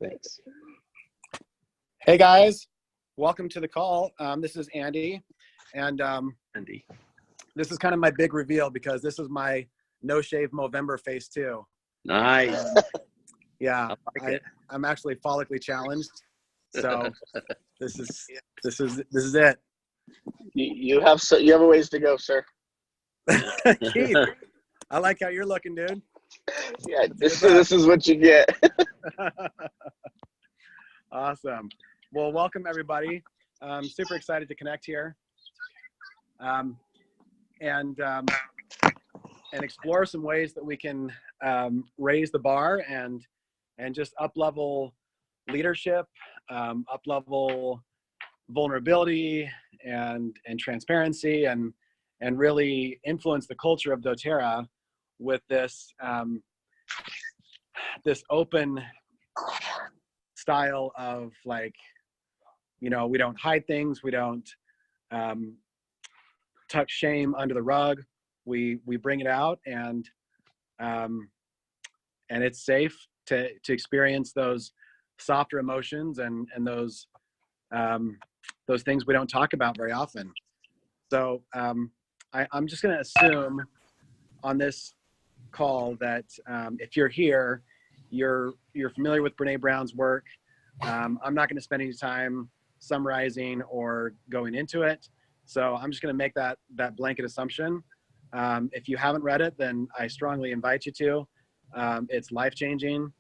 Thanks. Hey guys, welcome to the call. This is Andy, and Andy. this is kind of my big reveal because this is my no shave Movember phase 2. Nice. Yeah, I like it. I'm actually follically challenged, so this is it. You have a ways to go, sir. Keith, I like how you're looking, dude. Yeah, this is what you get. Awesome. Well, welcome everybody. Super excited to connect here, and explore some ways that we can raise the bar and just up level leadership, up level vulnerability and transparency, and really influence the culture of doTERRA with this this open style of, like, we don't hide things, we don't tuck shame under the rug, we bring it out, and it's safe to experience those softer emotions and those things we don't talk about very often. So I'm just going to assume on this call that if you're here, you're familiar with Brene Brown's work. I'm not going to spend any time summarizing or going into it, so I'm just going to make that blanket assumption. If you haven't read it, then I strongly invite you to. It's life-changing.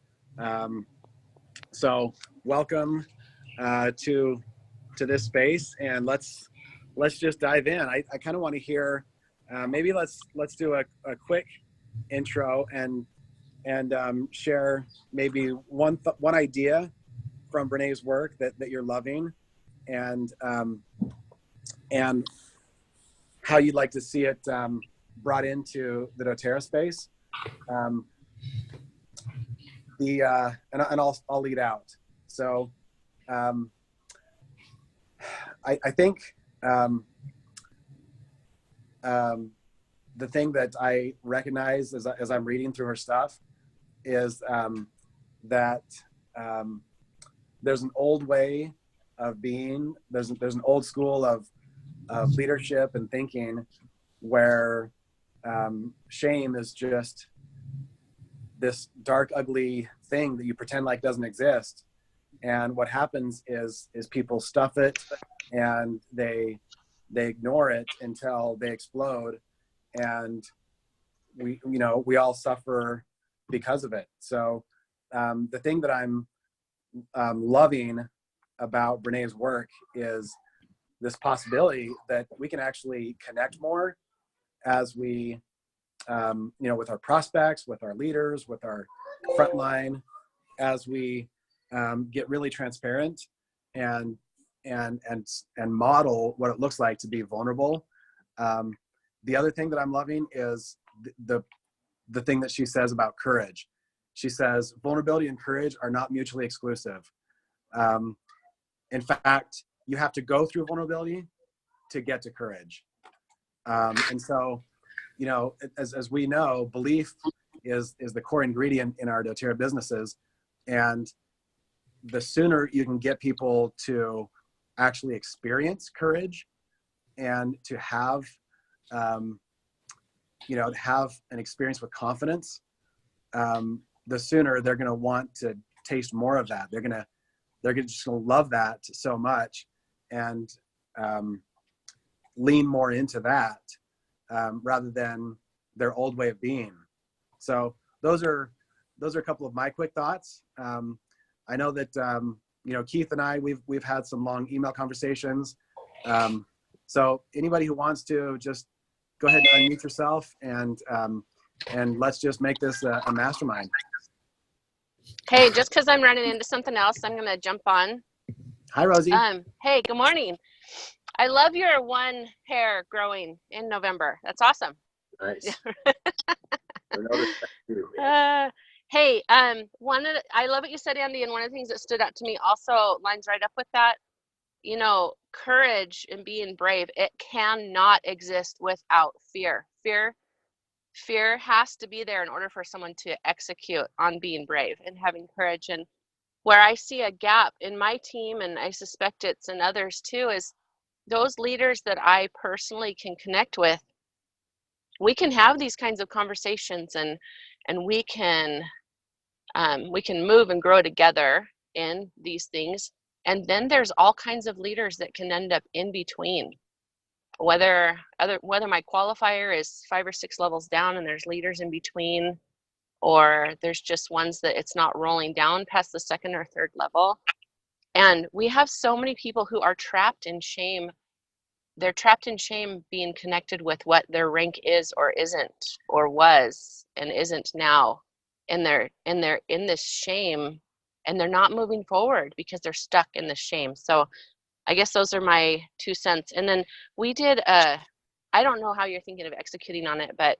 So welcome to this space, and let's just dive in. I kind of want to hear, maybe let's do a quick intro and share maybe one idea from Brene's work that you're loving, and how you'd like to see it brought into the doTERRA space. And I'll lead out. So I think the thing that I recognize as I'm reading through her stuff is that there's an old way of being. There's an old school of leadership and thinking where shame is just this dark, ugly thing that you pretend like doesn't exist. And what happens is people stuff it and they ignore it until they explode, and we all suffer because of it. So the thing that I'm loving about Brene's work is this possibility that we can actually connect more as we with our prospects, with our leaders, with our frontline, as we get really transparent and model what it looks like to be vulnerable. The other thing that I'm loving is the thing that she says about courage. She says vulnerability and courage are not mutually exclusive. In fact, you have to go through vulnerability to get to courage. And so, as we know, belief is the core ingredient in our doTERRA businesses. And the sooner you can get people to actually experience courage and to have, to have an experience with confidence, the sooner they're going to want to taste more of that. They're just going to love that so much, and lean more into that rather than their old way of being. So those are a couple of my quick thoughts. I know that Keith and I, we've had some long email conversations. So anybody who wants to, just go ahead and unmute yourself, and let's just make this a mastermind. Hey, just because I'm running into something else, I'm going to jump on. Hi, Rosie. Hey, good morning. I love your one hair growing in November. That's awesome. Nice. I noticed that too. Hey, I love what you said, Andy, and one of the things that stood out to me also lines right up with that. Courage and being brave, it cannot exist without fear. Fear has to be there in order for someone to execute on being brave and having courage. And where I see a gap in my team, and I suspect it's in others too, is those leaders that I personally can connect with. We can have these kinds of conversations, and we can move and grow together in these things. And then there's all kinds of leaders that can end up in between, whether my qualifier is 5 or 6 levels down and there's leaders in between, or there's just ones that it's not rolling down past the 2nd or 3rd level. And we have so many people who are trapped in shame. They're trapped in shame being connected with what their rank is or isn't, or was and isn't now. And they're in this shame, and they're not moving forward because they're stuck in the shame. So I guess those are my 2 cents. And then we did I don't know how you're thinking of executing on it, but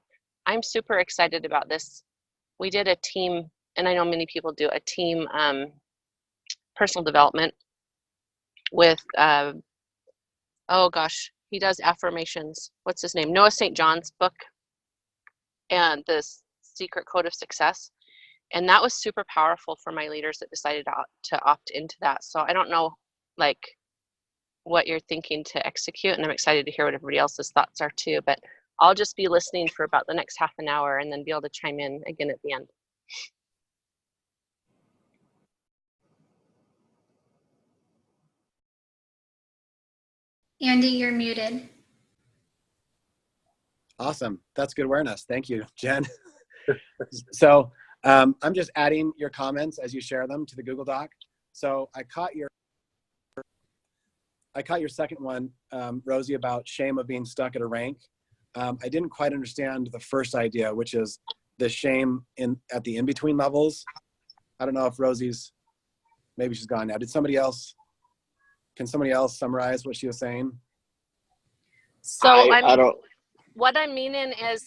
I'm super excited about this. We did a team, and I know many people do a team personal development with oh gosh, he does affirmations. What's his name? Noah St. John's book, and the Secret Code of Success. And that was super powerful for my leaders that decided to opt into that. So I don't know, like, what you're thinking to execute, and I'm excited to hear what everybody else's thoughts are too. But I'll just be listening for about the next half an hour and then be able to chime in again at the end. Andy, you're muted. Awesome. That's good awareness. Thank you, Jen. So I'm just adding your comments as you share them to the Google Doc. So I caught your second one, Rosie, about shame of being stuck at a rank. I didn't quite understand the first idea, which is the shame at the in-between levels. I don't know if maybe she's gone now. Can somebody else summarize what she was saying? So I don't. What I'm meaning is,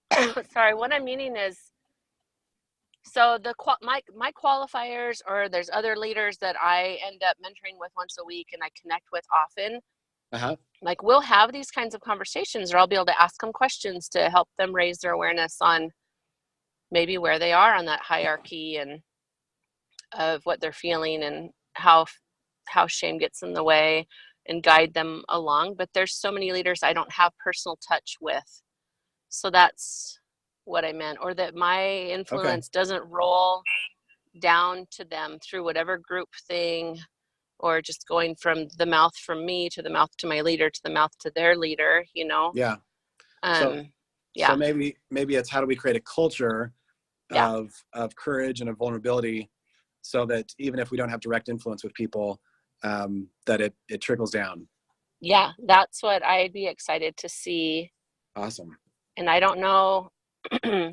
what I'm meaning is, so my qualifiers, or there's other leaders that I end up mentoring with once a week and I connect with often. Like, we'll have these kinds of conversations, or I'll be able to ask them questions to help them raise their awareness on maybe where they are on that hierarchy, and of what they're feeling, and how shame gets in the way, and guide them along. But there's so many leaders I don't have personal touch with. So that's what I meant, or that my influence doesn't roll down to them through whatever group thing, or just going from the mouth from me to the mouth to my leader to the mouth to their leader, Yeah. So maybe it's how do we create a culture of courage and of vulnerability, so that even if we don't have direct influence with people, that it trickles down. Yeah, that's what I'd be excited to see. Awesome. And I don't know,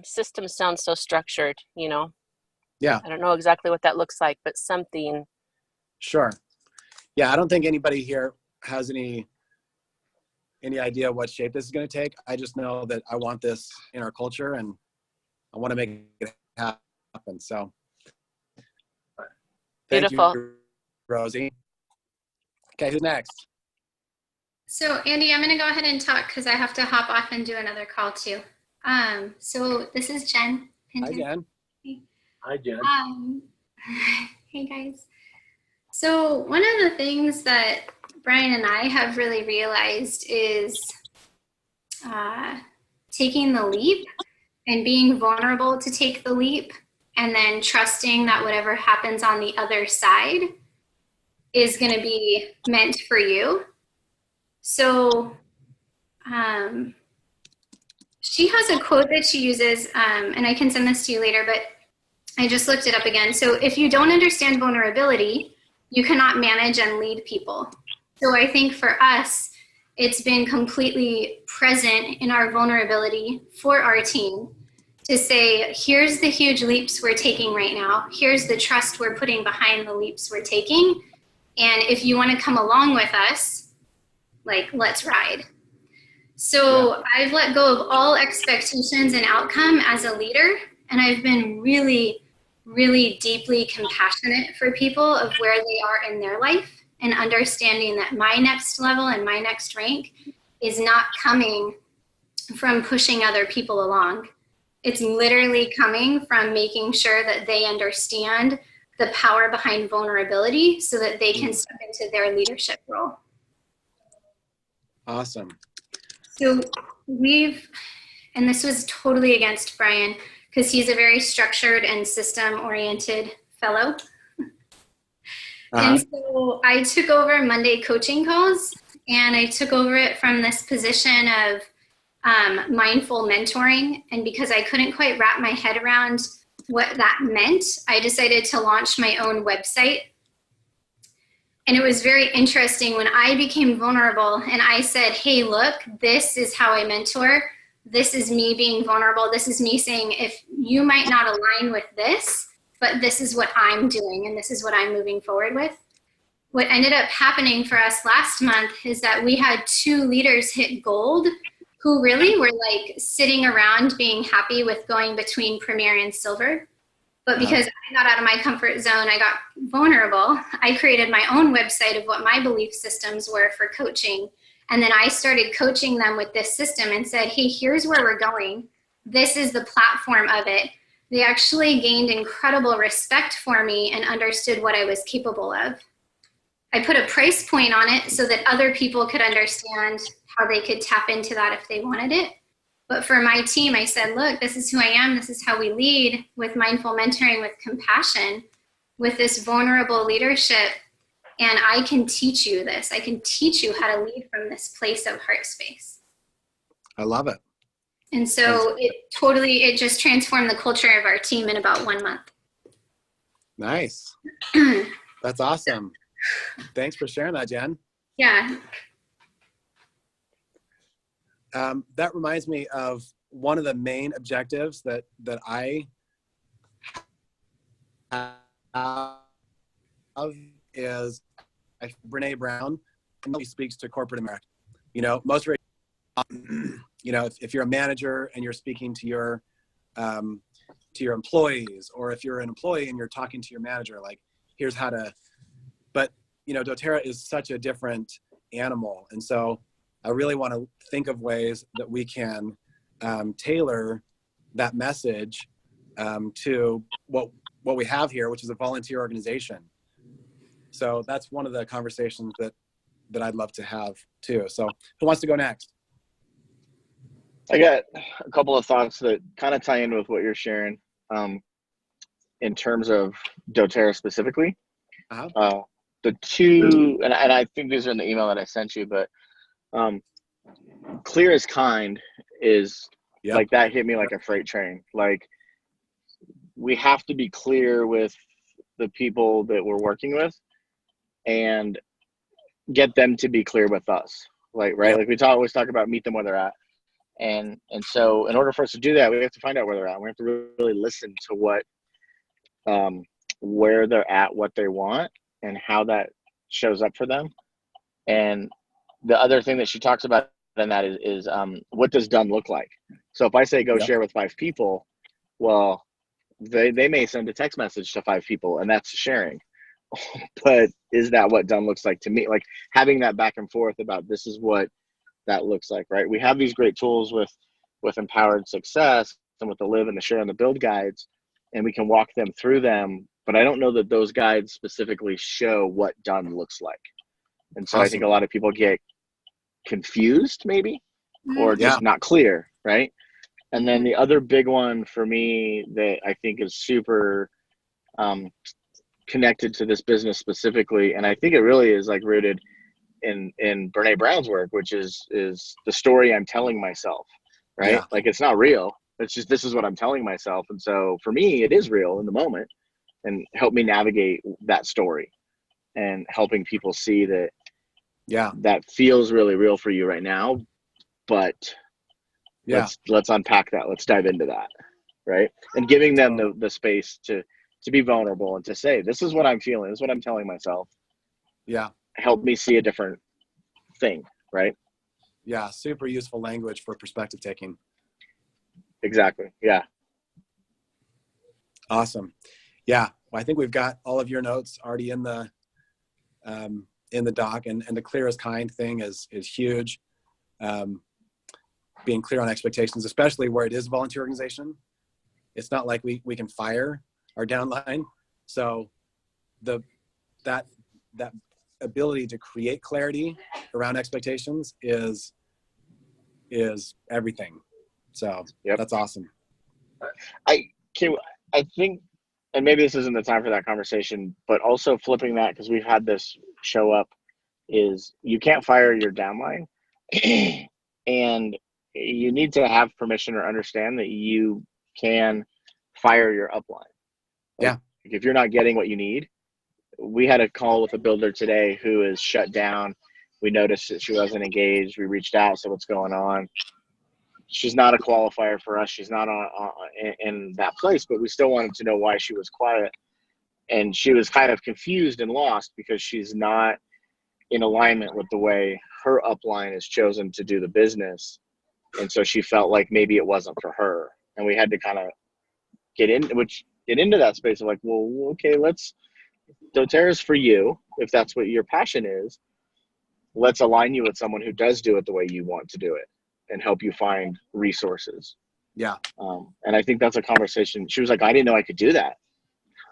systems sound so structured, Yeah. I don't know exactly what that looks like, but something. Sure. Yeah, I don't think anybody here has any idea what shape this is going to take. I just know that I want this in our culture, and I want to make it happen. So thank Beautiful. you, Rosie. Okay, who's next? So Andy, I'm going to go ahead and talk because I have to hop off and do another call too. So this is Jen. Hi, Jen. Hi, Jen. Hey guys. So one of the things that Brian and I have really realized is taking the leap and being vulnerable to take the leap, and then trusting that whatever happens on the other side is going to be meant for you. So she has a quote that she uses, and I can send this to you later, but I just looked it up again. So if you don't understand vulnerability, you cannot manage and lead people. So I think for us, it's been completely present in our vulnerability for our team to say, here's the huge leaps we're taking right now. Here's the trust we're putting behind the leaps we're taking. And if you want to come along with us, let's ride. So I've let go of all expectations and outcome as a leader. And I've been really, really deeply compassionate for people of where they are in their life, and understanding that my next level and my next rank is not coming from pushing other people along. It's literally coming from making sure that they understand the power behind vulnerability so that they can step into their leadership role. Awesome. So and this was totally against Brian because he's a very structured and system-oriented fellow. And so I took over Monday coaching calls, and I took over it from this position of mindful mentoring. And because I couldn't quite wrap my head around what that meant, I decided to launch my own website. And it was very interesting when I became vulnerable and I said, hey, look, this is how I mentor. This is me being vulnerable. This is me saying, if you might not align with this, but this is what I'm doing and this is what I'm moving forward with. What ended up happening for us last month is that we had 2 leaders hit gold who really were like sitting around being happy with going between Premier and Silver. But because I got out of my comfort zone, I got vulnerable, I created my own website of what my belief systems were for coaching. And then I started coaching them with this system and said, hey, here's where we're going. This is the platform of it. They actually gained incredible respect for me and understood what I was capable of. I put a price point on it so that other people could understand how they could tap into that if they wanted it. But for my team, I said, look, this is who I am. This is how we lead with mindful mentoring, with compassion, with this vulnerable leadership. And I can teach you this. I can teach you how to lead from this place of heart space. I love it. And so it just transformed the culture of our team in about 1 month. Nice. That's awesome. Thanks for sharing that, Jen. Yeah. That reminds me of one of the main objectives that I have is Brene Brown. She speaks to corporate America. You know, most of you know, if you're a manager and you're speaking to your employees, or if you're an employee and you're talking to your manager, like, here's how to. But you know, doTERRA is such a different animal, and so I really want to think of ways that we can tailor that message to what we have here, which is a volunteer organization. So that's one of the conversations that I'd love to have too. So who wants to go next? I got a couple of thoughts that kind of tie in with what you're sharing in terms of doTERRA specifically. The 2, and I think these are in the email that I sent you, but clear as kind is like, that hit me like a freight train. Like, we have to be clear with the people that we're working with and get them to be clear with us. Like, right. Like we always talk about meet them where they're at. And so in order for us to do that, we have to find out where they're at. We have to really listen to what, where they're at, what they want, and how that shows up for them. And the other thing that she talks about in that is what does done look like? So if I say go share with 5 people, well, they may send a text message to 5 people, and that's sharing. But is that what done looks like to me? Like, having that back and forth about this is what that looks like, right? We have these great tools with Empowered Success and with the Live and the Share and the Build guides, and we can walk them through them. But I don't know that those guides specifically show what done looks like. And so I think a lot of people get confused maybe, or just not clear, right? And then the other big one for me that I think is super connected to this business specifically, and I think it really is like rooted in Brene Brown's work, which is the story I'm telling myself, right? Like, it's not real. It's just, this is what I'm telling myself. And so for me, it is real in the moment, and help me navigate that story and helping people see that that feels really real for you right now, but let's unpack that. Let's dive into that, right? And giving them the space to be vulnerable and to say, this is what I'm feeling. This is what I'm telling myself. Help me see a different thing, right? Super useful language for perspective taking. Exactly. Awesome. Well, I think we've got all of your notes already in the doc, and the clear as kind thing is huge. Being clear on expectations, especially where it is a volunteer organization. It's not like we can fire our downline. So that ability to create clarity around expectations is everything. So Yep. that's awesome. I think, and maybe this isn't the time for that conversation, but also flipping that, because we've had this show up, is you can't fire your downline and you need to have permission or understand that you can fire your upline. Yeah. If you're not getting what you need, we had a call with a builder today who is shut down. We noticed that she wasn't engaged. We reached out, said what's going on. She's not a qualifier for us. She's not in that place, but we still wanted to know why she was quiet. And she was kind of confused and lost because she's not in alignment with the way her upline is chosen to do the business. And so she felt like maybe it wasn't for her. And we had to kind of get into that space of like, well, okay, doTERRA's for you. If that's what your passion is, let's align you with someone who does do it the way you want to do it and help you find resources. Yeah. And I think that's a conversation. She was like, I didn't know I could do that.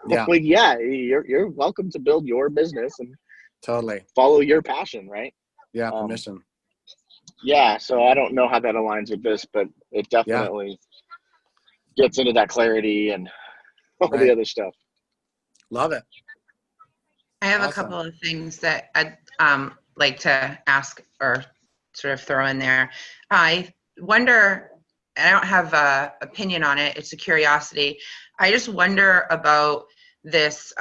Yeah. Like, yeah, you're welcome to build your business and totally follow your passion, right? Yeah. Permission. Yeah. So I don't know how that aligns with this, but it definitely gets into that clarity and all the other stuff. Love it. I have a couple of things that I'd like to ask or sort of throw in there. I wonder, I don't have an opinion on it, it's a curiosity. I just wonder about this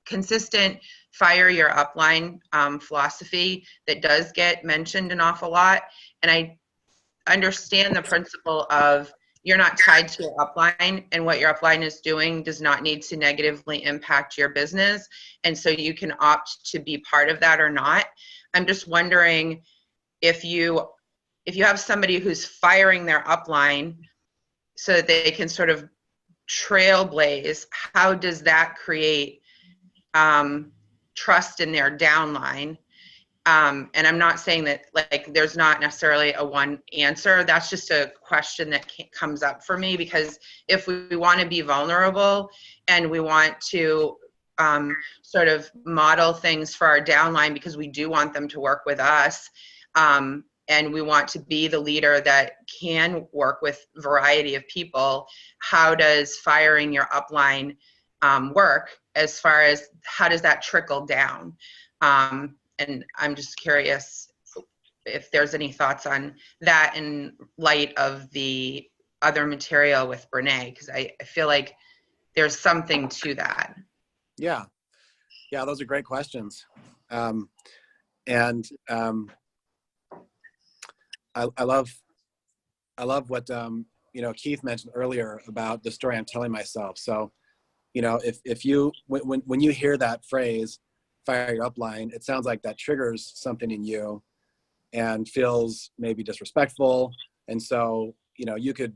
consistent fire your upline philosophy that does get mentioned an awful lot. And I understand the principle of you're not tied to your upline, and what your upline is doing does not need to negatively impact your business. And so you can opt to be part of that or not. I'm just wondering if you have somebody who's firing their upline so that they can sort of trailblaze, how does that create trust in their downline? And I'm not saying that like there's not necessarily a one answer. That's just a question that comes up for me, because if we want to be vulnerable and we want to sort of model things for our downline, because we do want them to work with us, and we want to be the leader that can work with a variety of people, how does firing your upline work, as far as how does that trickle down? And I'm just curious if there's any thoughts on that in light of the other material with Brene, because I feel like there's something to that. Yeah, those are great questions. I love what Keith mentioned earlier about the story I'm telling myself. So, if you when you hear that phrase, fire your upline, it sounds like that triggers something in you and feels maybe disrespectful. And so, you could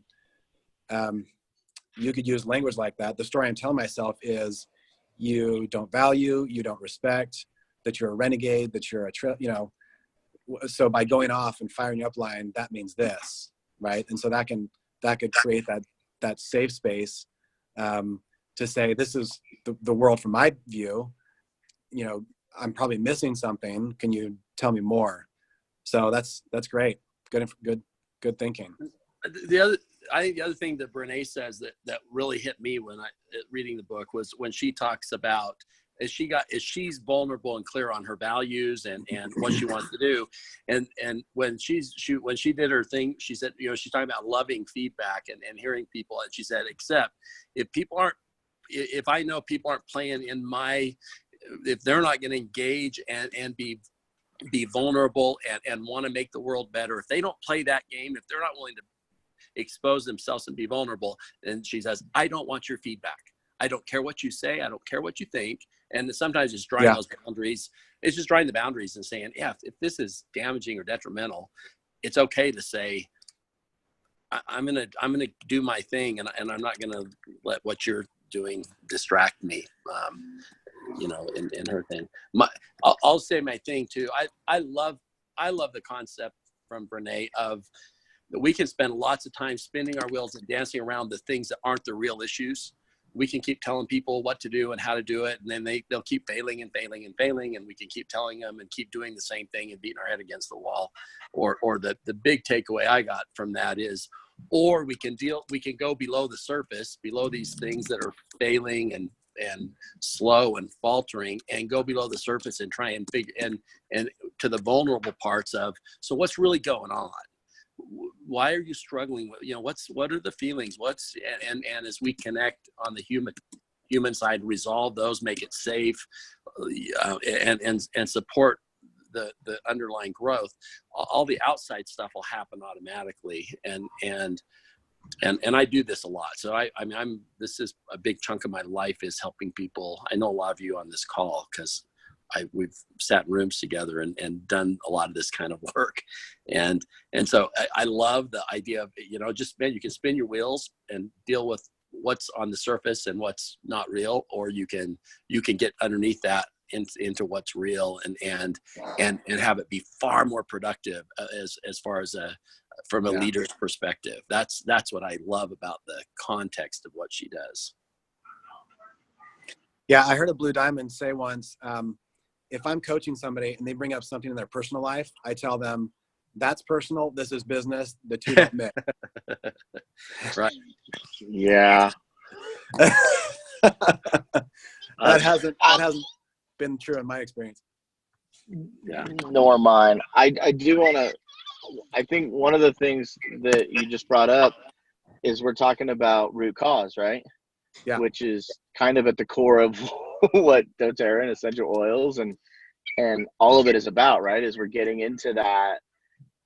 use language like that. The story I'm telling myself is you don't value, you don't respect, that you're a renegade, that you're so by going off and firing your upline, that means this, right? And so that could create that safe space to say, this is the world from my view. I'm probably missing something. Can you tell me more? So that's great. Good thinking. I think the other thing that Brene says that really hit me when reading the book was when she talks about she's vulnerable and clear on her values and what she wants to do, and when she did her thing, she said, she's talking about loving feedback and hearing people, and she said, except if I know people aren't playing if they're not going to engage and be vulnerable and want to make the world better, if they don't play that game, if they're not willing to expose themselves and be vulnerable, then she says, I don't want your feedback. I don't care what you say. I don't care what you think. And sometimes it's drawing those boundaries. It's just drawing the boundaries and saying, if this is damaging or detrimental, it's okay to say, I'm gonna do my thing, and I'm not gonna let what you're doing distract me. In her thing. I'll say my thing too. I love the concept from Brene of that we can spend lots of time spinning our wheels and dancing around the things that aren't the real issues. we can keep telling people what to do and how to do it, and then they'll keep failing and failing and failing, and we can keep telling them and keep doing the same thing and beating our head against the wall. Or the big takeaway I got from that is, or we can go below the surface, below these things that are failing and slow and faltering, and go below the surface and try and figure and to the vulnerable parts of, so what's really going on? Why are you struggling with, what are the feelings? And as we connect on the human side, resolve those, make it safe, and support the underlying growth, all the outside stuff will happen automatically. And I do this a lot. So this is a big chunk of my life, is helping people. I know a lot of you on this call, because we've sat in rooms together and done a lot of this kind of work. And so I love the idea of, just, man, you can spin your wheels and deal with what's on the surface and what's not real, or you can get underneath that into what's real and have it be far more productive as far as from a leader's perspective. That's what I love about the context of what she does. Yeah, I heard a Blue Diamond say once, if I'm coaching somebody and they bring up something in their personal life, I tell them, that's personal, this is business, the two don't mix. Right. Yeah. That hasn't been true in my experience. Yeah. Nor mine. I do want to, I think one of the things that you just brought up is we're talking about root cause, right? Yeah. Which is kind of at the core of what doTERRA and essential oils and all of it is about, right? Is we're getting into that.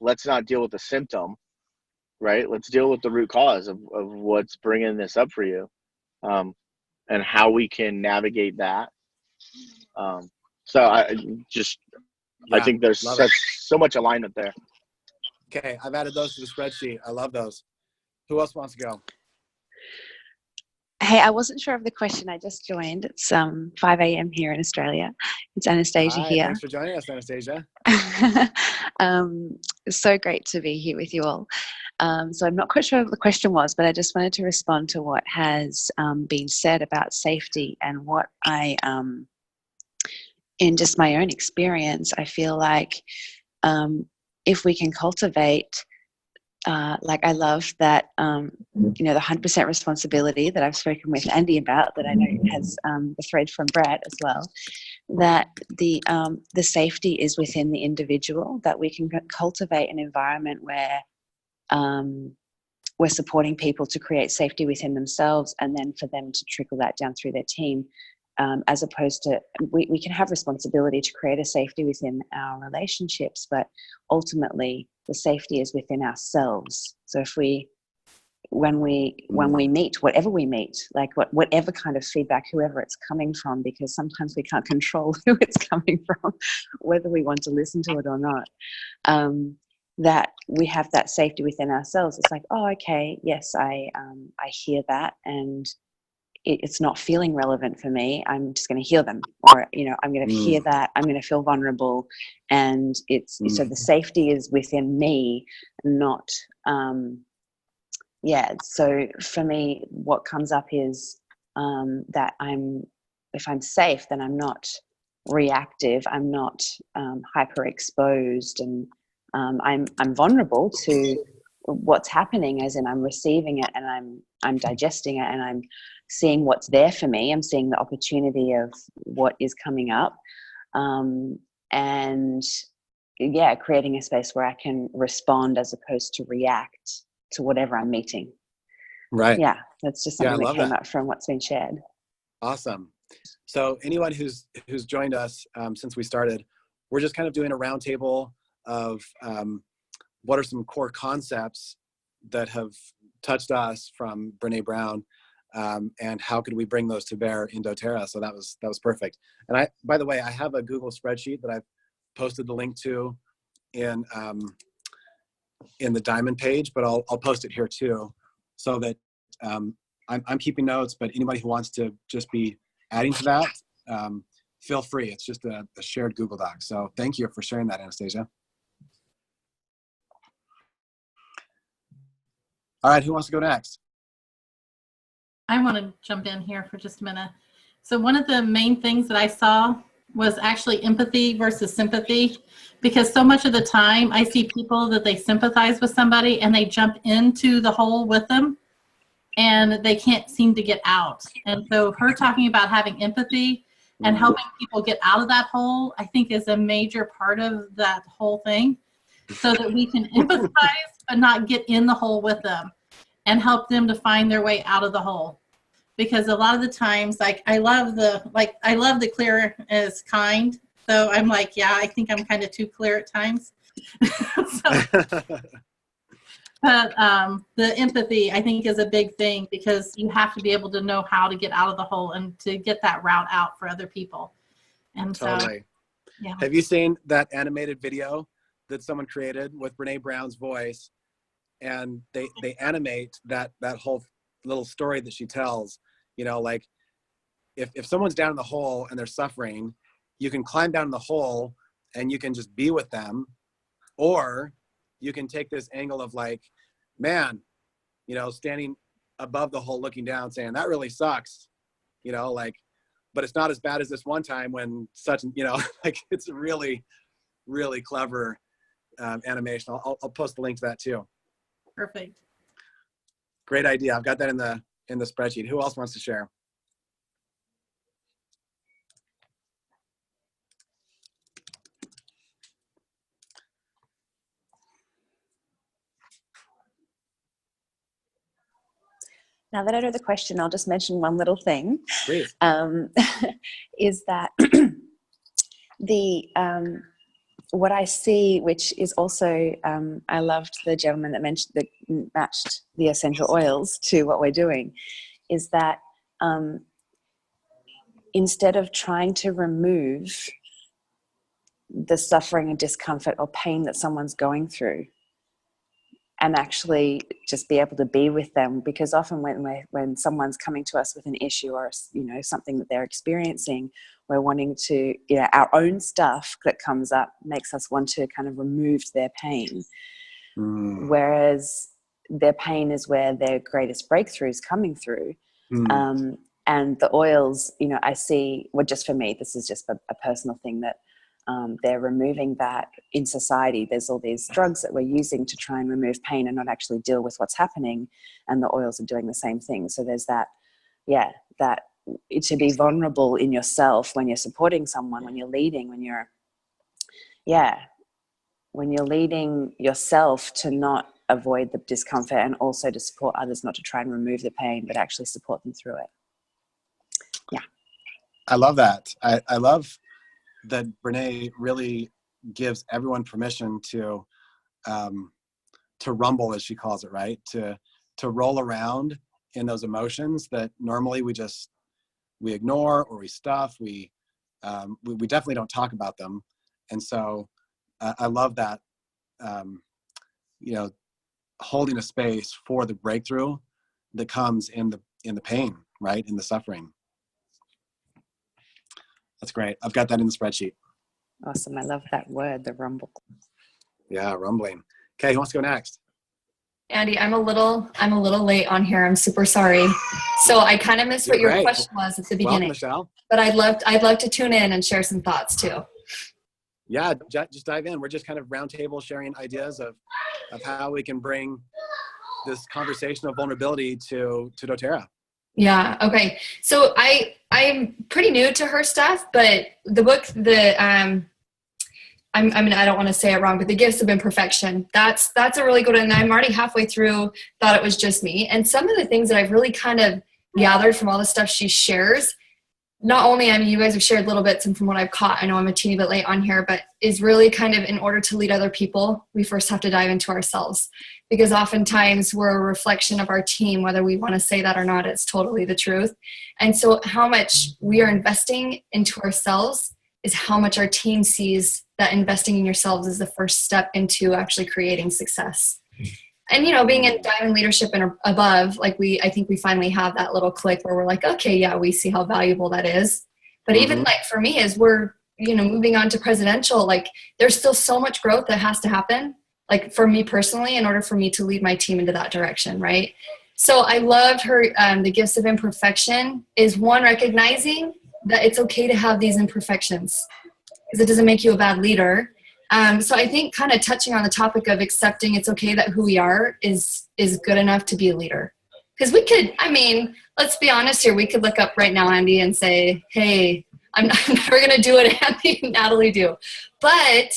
Let's not deal with the symptom, right? Let's deal with the root cause of what's bringing this up for you, and how we can navigate that. So I think there's so much alignment there. Okay, I've added those to the spreadsheet. I love those. Who else wants to go? Hey, I wasn't sure of the question. I just joined. It's 5 a.m. here in Australia. It's Anastasia here. Thanks for joining us, Anastasia. So great to be here with you all. So I'm not quite sure what the question was, but I just wanted to respond to what has been said about safety and what in just my own experience, I feel like if we can cultivate, like I love that, the 100% responsibility that I've spoken with Andy about, that I know has the thread from Brett as well, that the safety is within the individual, that we can cultivate an environment where we're supporting people to create safety within themselves, and then for them to trickle that down through their team, as opposed to, we can have responsibility to create a safety within our relationships, but ultimately the safety is within ourselves. So when we meet, whatever we meet, like whatever kind of feedback, whoever it's coming from, because sometimes we can't control who it's coming from, whether we want to listen to it or not, that we have that safety within ourselves. It's like, oh, okay, yes, I hear that, and it's not feeling relevant for me. I'm just going to hear them, or I'm going to hear that. I'm going to feel vulnerable, and so the safety is within me, not So for me, what comes up is that if I'm safe, then I'm not reactive. I'm not hyper exposed, and I'm vulnerable to what's happening, as in I'm receiving it and I'm digesting it, and I'm seeing what's there for me. I'm seeing the opportunity of what is coming up, and creating a space where I can respond as opposed to react to whatever I'm meeting. Right. Yeah, that's just something that came up from what's been shared. Awesome. So anyone who's joined us since we started, we're just kind of doing a roundtable of what are some core concepts that have touched us from Brené Brown, and how could we bring those to bear in doTERRA? So that was perfect. And by the way, I have a Google spreadsheet that I've posted the link to in the Diamond page, but I'll post it here too, so that I'm keeping notes, but anybody who wants to just be adding to that, feel free. It's just a shared Google Doc. So thank you for sharing that, Anastasia. All right, who wants to go next? I want to jump in here for just a minute. So one of the main things that I saw was actually empathy versus sympathy, because so much of the time I see people that they sympathize with somebody and they jump into the hole with them and they can't seem to get out. And so her talking about having empathy and helping people get out of that hole, I think is a major part of that whole thing, so that we can empathize but not get in the hole with them and help them to find their way out of the hole. Because a lot of the times, like I love the clear is kind. So I'm like, yeah, I think I'm kind of too clear at times. But the empathy, I think, is a big thing, because you have to be able to know how to get out of the hole and to get that route out for other people. And Totally. So, yeah. Have you seen that animated video that someone created with Brene Brown's voice? And they animate that whole little story that she tells. You know, like if someone's down in the hole and they're suffering, you can climb down in the hole and you can just be with them, or you can take this angle of like, man, you know, standing above the hole looking down saying that really sucks, you know, like, but it's not as bad as this one time when such, you know, like it's a really, really clever animation. I'll post the link to that too. Perfect. Great idea. I've got that in the spreadsheet. Who else wants to share? Now that I know the question, I'll just mention one little thing. Please. Is that what I see, which is also, I loved the gentleman that matched the essential oils to what we're doing, is that instead of trying to remove the suffering and discomfort or pain that someone's going through, and actually just be able to be with them, because often when someone's coming to us with an issue or, you know, something that they're experiencing, we're wanting to, you know, our own stuff that comes up makes us want to kind of remove their pain. Whereas their pain is where their greatest breakthrough is coming through. And the oils, you know, I see, well, just for me, this is just a personal thing, that they're removing that in society. There's all these drugs that we're using to try and remove pain and not actually deal with what's happening. And the oils are doing the same thing. So there's that, that to be vulnerable in yourself when you're supporting someone, when you're leading, when you're leading yourself to not avoid the discomfort, and also to support others, not to try and remove the pain, but actually support them through it. Yeah. I love that. I love that Brene really gives everyone permission to rumble, as she calls it, right? To roll around in those emotions that normally we ignore or we stuff. We definitely don't talk about them. And so I love that, you know, holding a space for the breakthrough that comes in the pain, right? In the suffering. That's great. I've got that in the spreadsheet. Awesome. I love that word, the rumble. Yeah, rumbling. Okay, who wants to go next? Andy, I'm a little late on here. I'm super sorry. So I kind of missed what your question was at the beginning. Michelle. But I'd love to tune in and share some thoughts too. Yeah, just dive in. We're just kind of roundtable sharing ideas of how we can bring this conversation of vulnerability to doTERRA. Yeah. Okay. So I'm pretty new to her stuff, but the book, I mean, I don't want to say it wrong, but The Gifts of Imperfection, that's a really good one. And I'm already halfway through, thought it was just me. And some of the things that I've really kind of gathered from all the stuff she shares, not only, I mean, you guys have shared little bits and from what I've caught, I know I'm a teeny bit late on here, but is really kind of, in order to lead other people, we first have to dive into ourselves, because oftentimes we're a reflection of our team, whether we want to say that or not, it's totally the truth. And so how much we are investing into ourselves is how much our team sees that investing in yourselves is the first step into actually creating success. And, you know, being in Diamond Leadership and above, like I think we finally have that little click where we're like, okay, yeah, we see how valuable that is. But even like for me, as we're, you know, moving on to presidential, like there's still so much growth that has to happen. Like for me personally, in order for me to lead my team into that direction. Right. So I loved her, the gifts of imperfection is one, recognizing that it's okay to have these imperfections because it doesn't make you a bad leader. So I think kind of touching on the topic of accepting it's okay that who we are is good enough to be a leader. Because we could, I mean, let's be honest here. We could look up right now, Andy, and say, hey, I'm never going to do what Andy and Natalie do. But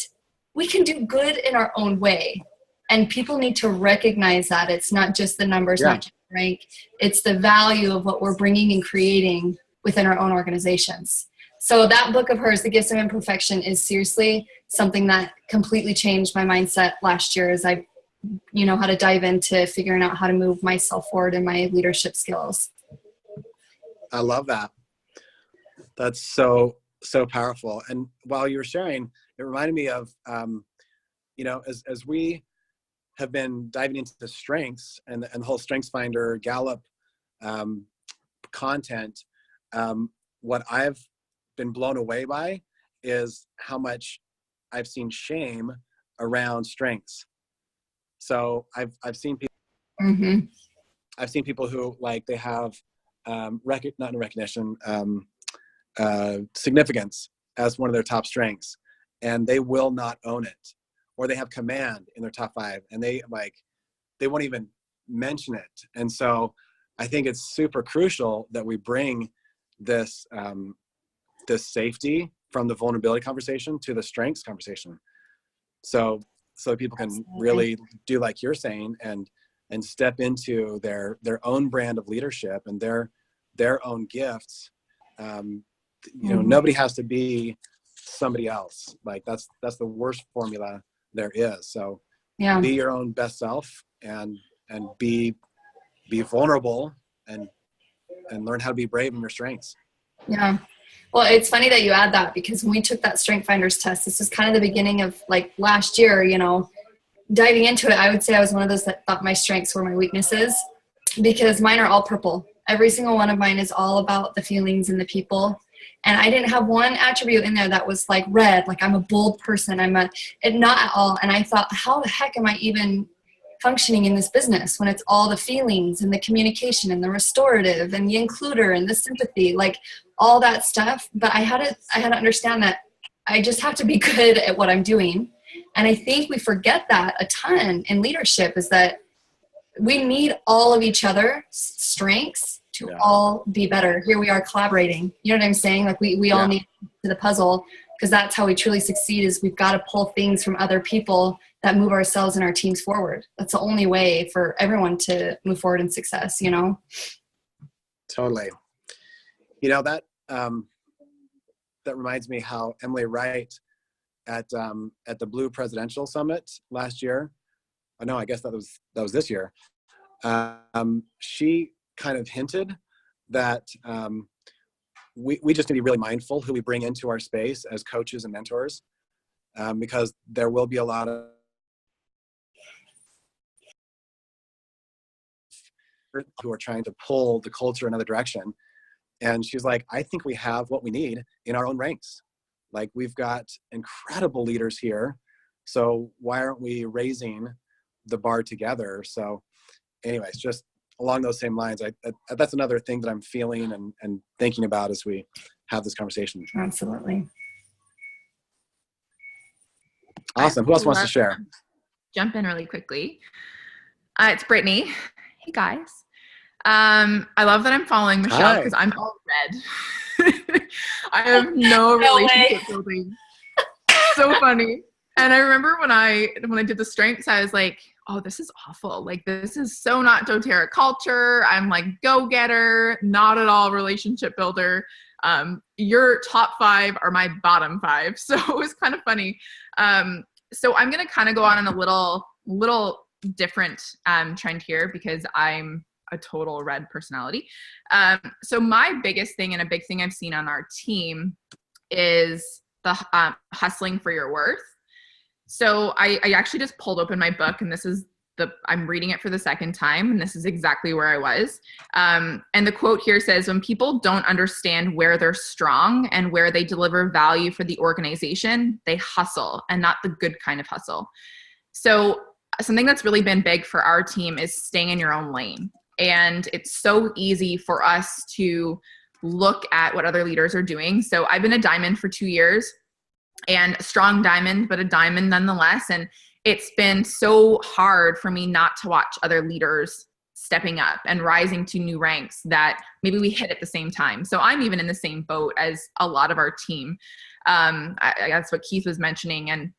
we can do good in our own way. And people need to recognize that. It's not just the numbers, not just the rank. It's the value of what we're bringing and creating within our own organizations. So that book of hers, The Gifts of Imperfection, is seriously something that completely changed my mindset last year as I, how to dive into figuring out how to move myself forward in my leadership skills. I love that. That's so powerful. And while you were sharing, it reminded me of, as we have been diving into the strengths and the whole StrengthsFinder Gallup content, what I've been blown away by is how much I've seen shame around strengths. So I've seen people. Mm-hmm. I've seen people who they have significance as one of their top strengths, and they will not own it, or they have command in their top 5, and they won't even mention it. And so I think it's super crucial that we bring this this safety from the vulnerability conversation to the strengths conversation, so people can really do like you're saying and step into their own brand of leadership and their own gifts. Nobody has to be somebody else. That's the worst formula there is. So be your own best self and be vulnerable and learn how to be brave in your strengths. Yeah. Well, it's funny that you add that, because when we took that StrengthsFinders test, this is kind of the beginning of last year, diving into it, I would say I was one of those that thought my strengths were my weaknesses, because mine are all purple. Every single one of mine is all about the feelings and the people. And I didn't have one attribute in there that was red, I'm a bold person. Not at all. And I thought, how the heck am I even functioning in this business when it's all the feelings and the communication and the restorative and the includer and the sympathy, all that stuff. But I had to understand that I just have to be good at what I'm doing. And I think we forget that a ton in leadership, is that we need all of each other's strengths to all be better. Here we are collaborating. You know what I'm saying? We all need to the puzzle, because that's how we truly succeed, is we've got to pull things from other people that move ourselves and our teams forward. That's the only way for everyone to move forward in success, Totally. That reminds me how Emily Wright at the Blue Presidential Summit last year. Oh no, I guess that was this year. She kind of hinted that we just need to be really mindful who we bring into our space as coaches and mentors, because there will be a lot of who are trying to pull the culture another direction. And she's like, I think we have what we need in our own ranks. We've got incredible leaders here. So why aren't we raising the bar together? So anyways, just along those same lines, that's another thing that I'm feeling and thinking about as we have this conversation. Absolutely. Awesome. Who else wants to share? Jump in really quickly. It's Brittany. Hey guys. I love that I'm following Michelle because I'm all red. I have no relationship building. So funny. And I remember when I did the strengths, I was like, oh, this is awful. This is so not doTERRA culture. I'm go-getter, not at all relationship builder. Your top 5 are my bottom 5. So it was kind of funny. So I'm going to kind of go on a little different trend here, because I'm a total red personality. So my biggest thing, and a big thing I've seen on our team, is the hustling for your worth. So I actually just pulled open my book, and I'm reading it for the second time, and this is exactly where I was. And the quote here says, when people don't understand where they're strong and where they deliver value for the organization, they hustle, and not the good kind of hustle. So something that's really been big for our team is staying in your own lane. And it's so easy for us to look at what other leaders are doing. So I've been a diamond for 2 years, and a strong diamond, but a diamond nonetheless. And it's been so hard for me not to watch other leaders stepping up and rising to new ranks that maybe we hit at the same time. So I'm even in the same boat as a lot of our team. That's what Keith was mentioning, and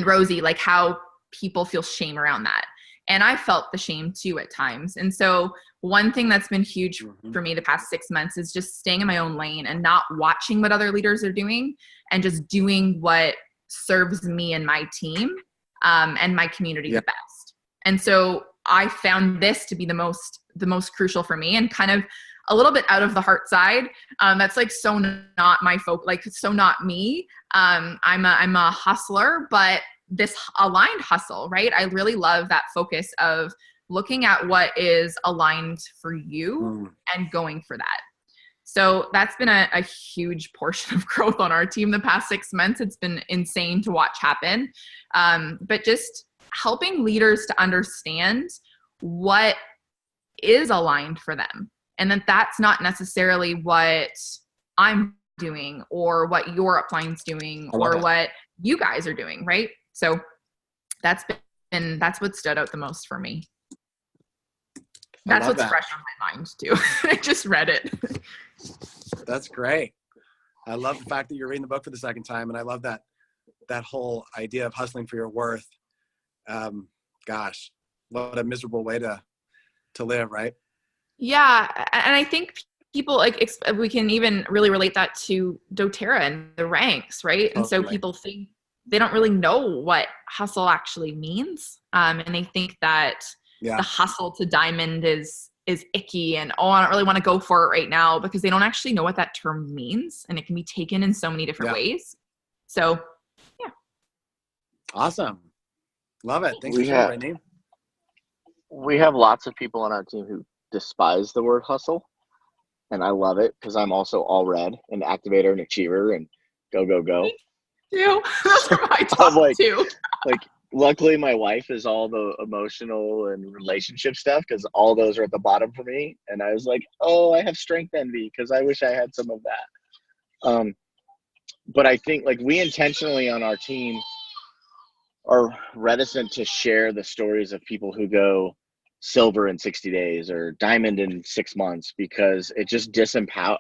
Rosie, like how people feel shame around that. And I felt the shame too at times. And so one thing that's been huge for me the past 6 months is just staying in my own lane and not watching what other leaders are doing, and just doing what serves me and my team and my community the best. And so I found this to be the most crucial for me, and kind of a little bit out of the heart side. That's like so not my folk, like so not me. I'm a hustler, but this aligned hustle, right? I really love that focus of looking at what is aligned for you and going for that. So that's been a huge portion of growth on our team the past 6 months. It's been insane to watch happen. But just helping leaders to understand what is aligned for them, and that that's not necessarily what I'm doing or what your upline's doing or what you guys are doing, right? So that's what stood out the most for me. That's what's fresh on my mind too. I just read it. That's great. I love the fact that you're reading the book for the second time, and I love that whole idea of hustling for your worth. Gosh, what a miserable way to live, right? Yeah, and I think people we can even really relate that to doTERRA and the ranks, right? And so people think they don't really know what hustle actually means, and they think that the hustle to diamond is icky, and I don't really want to go for it right now, because they don't actually know what that term means, and it can be taken in so many different ways. So, yeah. Awesome. Love it. Thanks for sharing, Brittany. We have lots of people on our team who despise the word hustle, and I love it because I'm also all red, an activator, an achiever, and go, go, go. Me too. Those are my top two. Like, luckily my wife is all the emotional and relationship stuff, because all those are at the bottom for me. And I was like, oh, I have strength envy because I wish I had some of that. But I think like we intentionally on our team are reticent to share the stories of people who go silver in 60 days or diamond in 6 months, because it just disempower.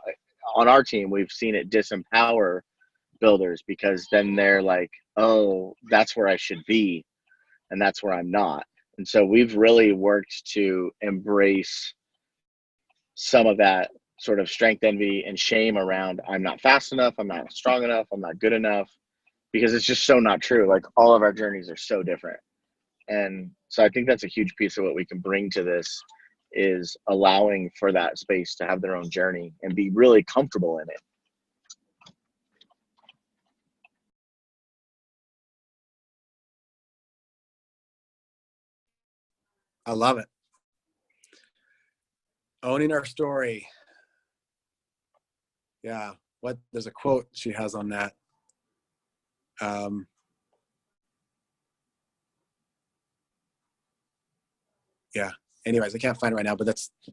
On our team, we've seen it disempower builders, because then they're like, oh, that's where I should be, and that's where I'm not. And so we've really worked to embrace some of that sort of strength envy and shame around I'm not fast enough, I'm not strong enough, I'm not good enough, because it's just so not true. Like, all of our journeys are so different. And so I think that's a huge piece of what we can bring to this, is allowing for that space to have their own journey and be really comfortable in it. I love it. Owning our story. Yeah. There's a quote she has on that. Yeah. Anyways, I can't find it right now, but that's a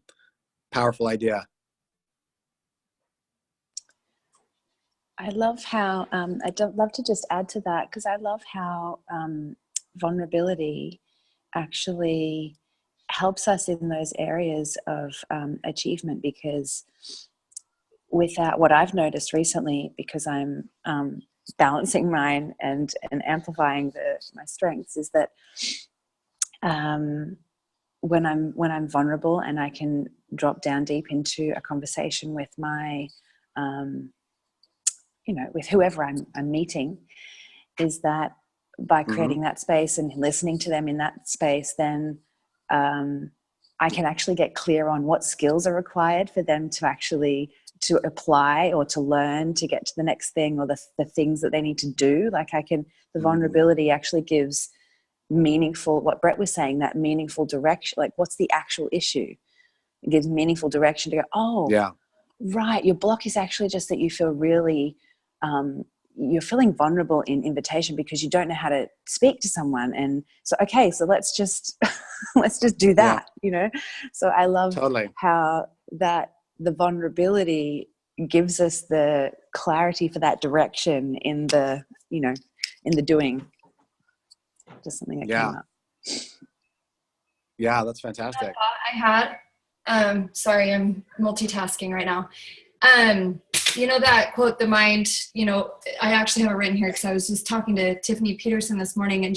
powerful idea. I love how, I'd love to just add to that, because I love how vulnerability actually helps us in those areas of achievement, because without what I've noticed recently, because I'm balancing mine and amplifying my strengths, is that when I'm vulnerable and I can drop down deep into a conversation with my with whoever I'm meeting, is that by creating that space and listening to them in that space, then I can actually get clear on what skills are required for them to apply or to learn to get to the next thing, or the things that they need to do. Like the vulnerability actually gives meaningful, what Brett was saying, that meaningful direction, like what's the actual issue? It gives meaningful direction to go, oh, yeah, right, your block is actually just that you feel really you're feeling vulnerable in invitation because you don't know how to speak to someone. And so, okay, so let's just let's just do that, you know. So I love how that the vulnerability gives us the clarity for that direction in the, you know, in the doing. Just something that came up. Yeah, that's fantastic. I had, sorry, I'm multitasking right now. You know that quote, the mind, you know, I actually have it written here because I was just talking to Tiffany Peterson this morning, and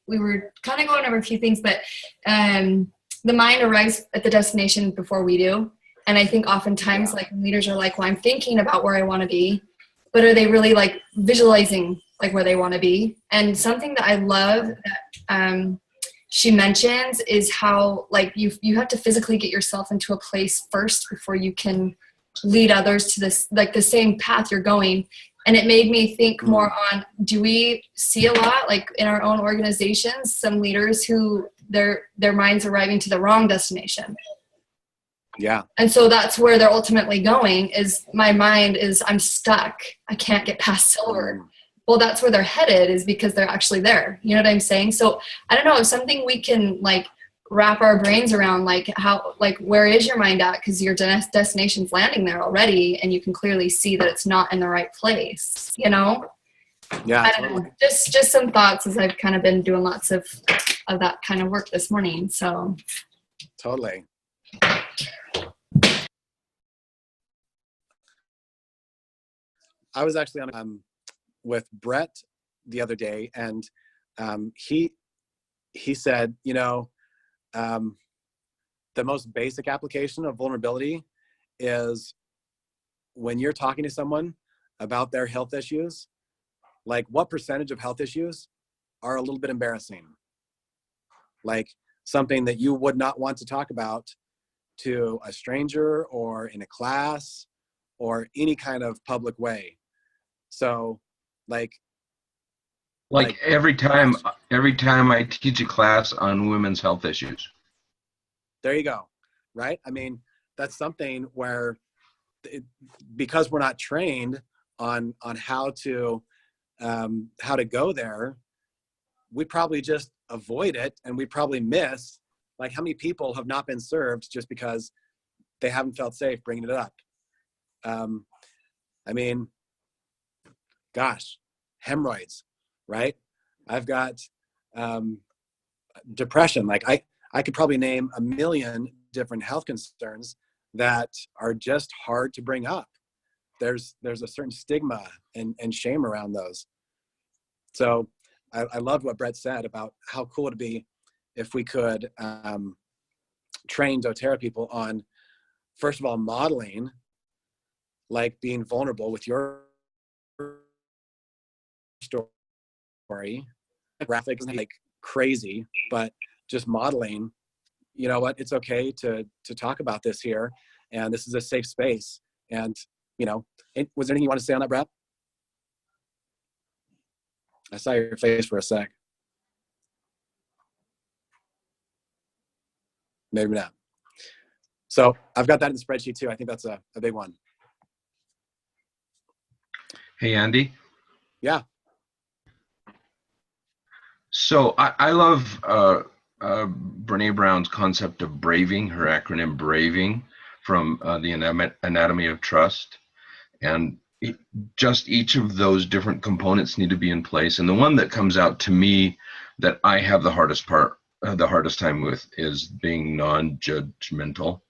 we were kind of going over a few things, but the mind arrives at the destination before we do. And I think oftentimes like leaders are like, well, I'm thinking about where I want to be, but are they really like visualizing like where they want to be? And something that I love that she mentions is how like you have to physically get yourself into a place first before you can lead others to this, like the same path you're going. And it made me think more on, do we see a lot like in our own organizations, some leaders who their mind's arriving to the wrong destination? Yeah. And so that's where they're ultimately going, is my mind is, I'm stuck. I can't get past silver. Well, that's where they're headed, is because they're actually there. You know what I'm saying? So I don't know, if something we can like wrap our brains around, like how, like, where is your mind at? Because your destination's landing there already, and you can clearly see that it's not in the right place, you know? Yeah. I don't know. Just some thoughts, as I've kind of been doing lots of that kind of work this morning. So totally. I was actually on with Brett the other day, and he said, you know, the most basic application of vulnerability is when you're talking to someone about their health issues, like what percentage of health issues are a little bit embarrassing? Like something that you would not want to talk about to a stranger or in a class or any kind of public way. So like every time I teach a class on women's health issues. There you go. Right. I mean, that's something where because we're not trained on how to go there, we probably just avoid it, and we probably miss, like, how many people have not been served just because they haven't felt safe bringing it up. I mean, gosh, hemorrhoids, right? I've got depression. Like I could probably name 1 million different health concerns that are just hard to bring up. There's a certain stigma and shame around those. So I loved what Brett said about how cool it'd be if we could train doTERRA people on, first of all, modeling, like being vulnerable with your story. Graphics like crazy, but just modeling, you know what, it's okay to talk about this here, and this is a safe space. And, you know, was there anything you want to say on that, Brett? I saw your face for a sec. Maybe not. So I've got that in the spreadsheet too. I think that's a big one. Hey, Andy. Yeah. So I love Brene Brown's concept of braving, her acronym BRAVING, from the Anatomy of Trust. And just each of those different components need to be in place. And the one that comes out to me that I have the hardest time with is being non-judgmental.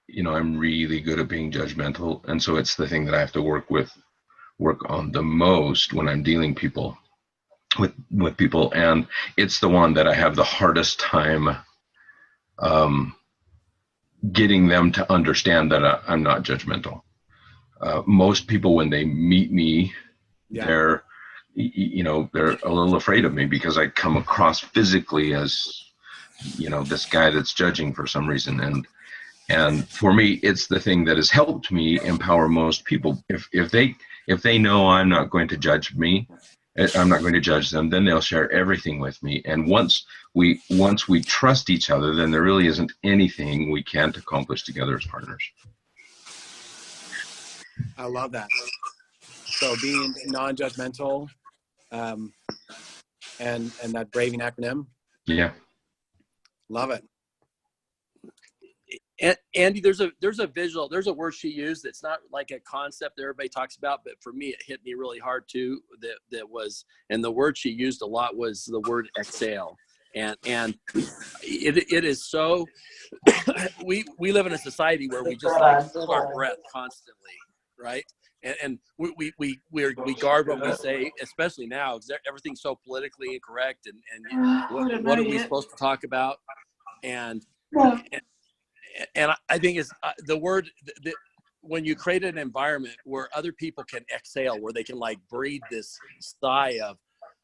You know, I'm really good at being judgmental, and so it's the thing that I have to work on the most when I'm dealing with people, and it's the one that I have the hardest time getting them to understand that I'm not judgmental. Most people, when they meet me, they're a little afraid of me because I come across physically as, you know, this guy that's judging for some reason. And for me, it's the thing that has helped me empower most people. If they know I'm not going to judge them, then they'll share everything with me. And once we trust each other, then there really isn't anything we can't accomplish together as partners. I love that. So being non-judgmental, and that BRAVING acronym. Yeah. Love it. And Andy, there's a visual, there's a word she used that's not like a concept that everybody talks about, but for me, it hit me really hard too. That was, and the word she used a lot was the word exhale. And it is so, we live in a society where we just like hold our breath constantly, right? And we guard what we say, especially now, because everything's so politically incorrect, and what are we supposed to talk about? And I think it's the word that when you create an environment where other people can exhale, where they can like breathe this sigh of,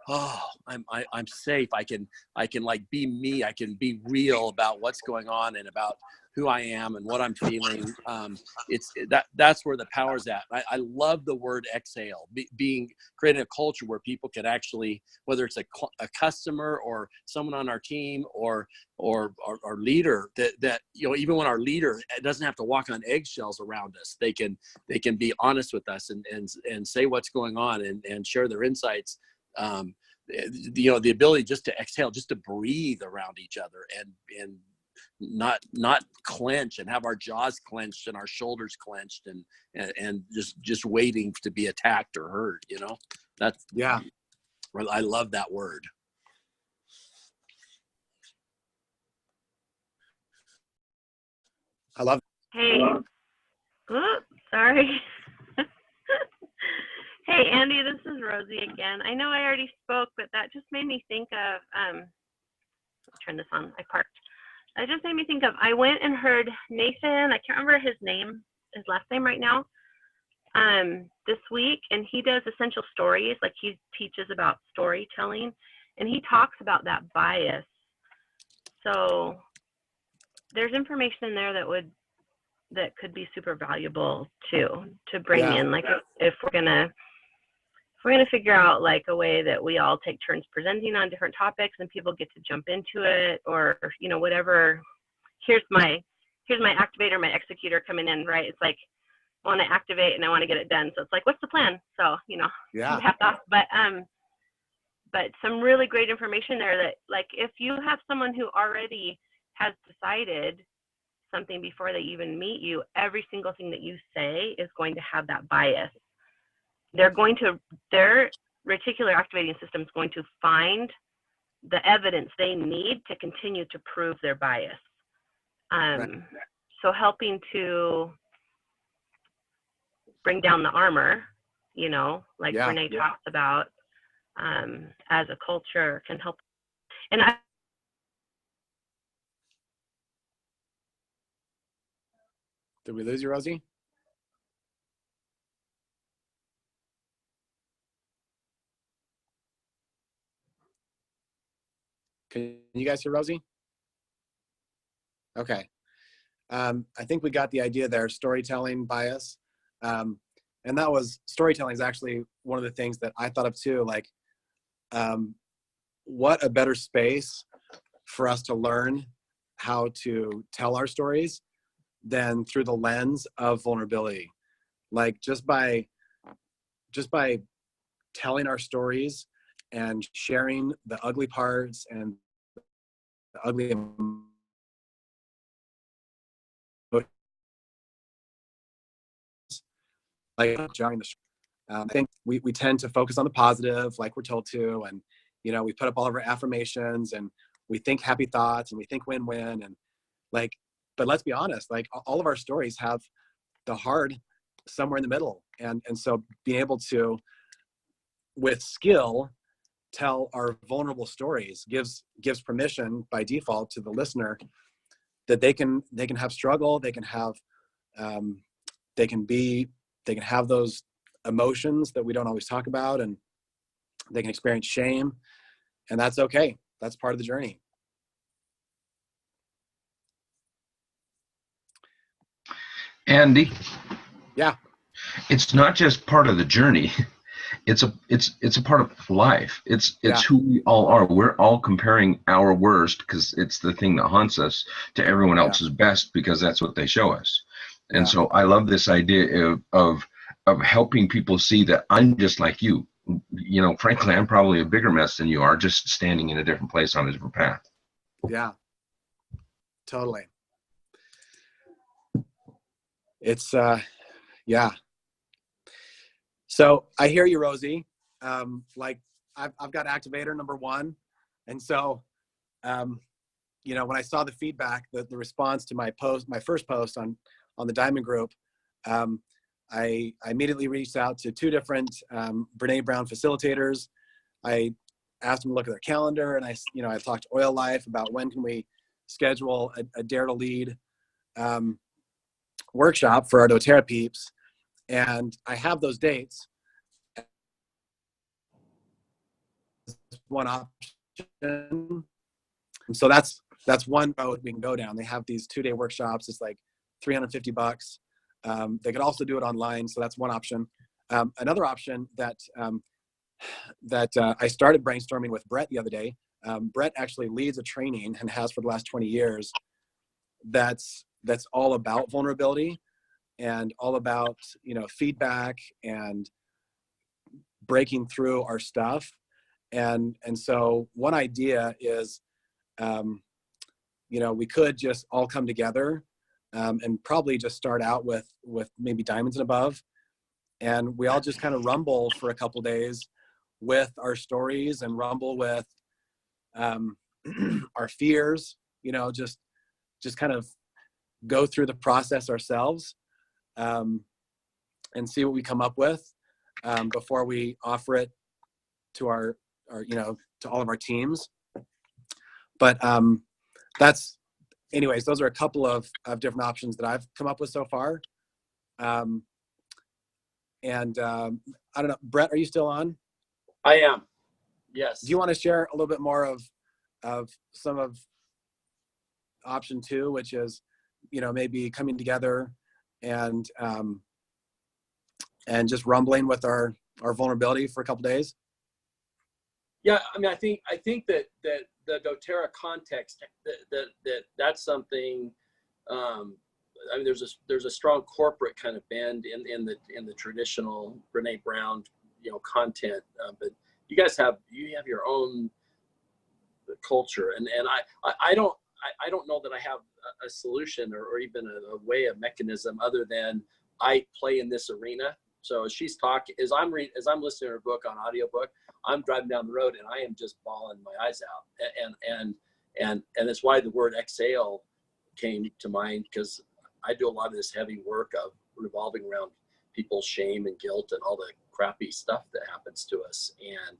oh, I'm safe. I can like be me. I can be real about what's going on and about who I am and what I'm feeling. That's where the power's at. I love the word exhale, creating a culture where people can actually, whether it's a customer or someone on our team or our leader, that even when our leader doesn't have to walk on eggshells around us, they can be honest with us and say what's going on and share their insights. The ability just to exhale, just to breathe around each other and not clench and have our jaws clenched and our shoulders clenched and just waiting to be attacked or hurt. That's, yeah, I love that word. I love it. Hey, oops, sorry. Hey, Andy, this is Rosie again. I know I already spoke, but that just made me think of, let's turn this on, I parked. That just made me think of, I went and heard Nathan, I can't remember his last name right now, this week, and he does essential stories, like he teaches about storytelling, and he talks about that bias. So there's information in there that could be super valuable too, to bring in, like if we're gonna figure out like a way that we all take turns presenting on different topics and people get to jump into it, or whatever. Here's my activator, my executor coming in, right? It's like I want to activate and I want to get it done. So it's like, what's the plan? So half off. But some really great information there that, like, if you have someone who already has decided something before they even meet you, every single thing that you say is going to have that bias. Their reticular activating system is going to find the evidence they need to continue to prove their bias. So helping to bring down the armor, like Renee talks about, as a culture can help. And did we lose you, Rosie? Can you guys hear Rosie? Okay. I think we got the idea there, storytelling bias. And that was, storytelling is actually one of the things that I thought of too, like, what a better space for us to learn how to tell our stories than through the lens of vulnerability. Like just by telling our stories and sharing the ugly parts and the ugly emotions, like jarring the I think we tend to focus on the positive, like we're told to, and we put up all of our affirmations and we think happy thoughts and we think win-win, and like, but let's be honest, like all of our stories have the hard somewhere in the middle, and so being able to, with skill, tell our vulnerable stories gives permission by default to the listener that they can have struggle, they can have those emotions that we don't always talk about, and they can experience shame, and that's okay. That's part of the journey. Andy. Yeah. It's not just part of the journey. It's a part of life. It's who we all are. We're all comparing our worst, because it's the thing that haunts us, to everyone else's best, because that's what they show us. And so I love this idea of of helping people see that I'm just like you. You know, frankly, I'm probably a bigger mess than you are, just standing in a different place on a different path. Yeah, totally. It's yeah. So I hear you, Rosie. Like I've got activator number 1, and so you know, when I saw the feedback, the response to my first post on the Diamond Group, I immediately reached out to 2 different Brene Brown facilitators. I asked them to look at their calendar, and I talked to Oil Life about when can we schedule a Dare to Lead workshop for our doTERRA peeps, and I have those dates. One option. So that's one road we can go down. They have these 2-day workshops. It's like $350. They could also do it online. So that's one option. Another option that I started brainstorming with Brett the other day. Brett actually leads a training and has for the last 20 years. That's all about vulnerability and all about, you know, feedback and breaking through our stuff. And so one idea is, you know, we could just all come together and probably just start out with maybe diamonds and above. And we all just kind of rumble for a couple days with our stories and rumble with our fears, you know, just kind of go through the process ourselves and see what we come up with before we offer it to our you know, to all of our teams. But anyways, those are a couple of different options that I've come up with so far. And I don't know, Brett, are you still on? I am. Yes. Do you want to share a little bit more of some of option 2, which is, you know, maybe coming together and just rumbling with our vulnerability for a couple days? Yeah, I mean, I think that the doTERRA context that's something. I mean, there's a strong corporate kind of bend in the traditional Brene Brown, you know, content, but you guys have your own culture, and I don't know that I have a solution or even a way, a mechanism other than I play in this arena. So as she's talking, as I'm listening to her book on audiobook, I'm driving down the road and I am just bawling my eyes out. And that's why the word exhale came to mind, because I do a lot of this heavy work of revolving around people's shame and guilt and all the crappy stuff that happens to us. And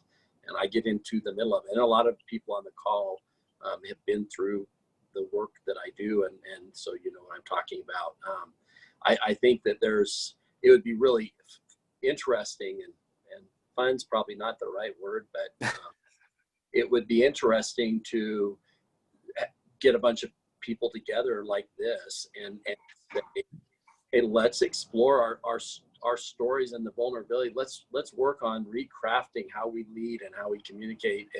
I get into the middle of it. And a lot of people on the call have been through the work that I do. And so, you know what I'm talking about. I think that it would be really interesting, and fun's probably not the right word, but it would be interesting to get a bunch of people together like this and say, hey, let's explore our stories and the vulnerability. Let's work on recrafting how we lead and how we communicate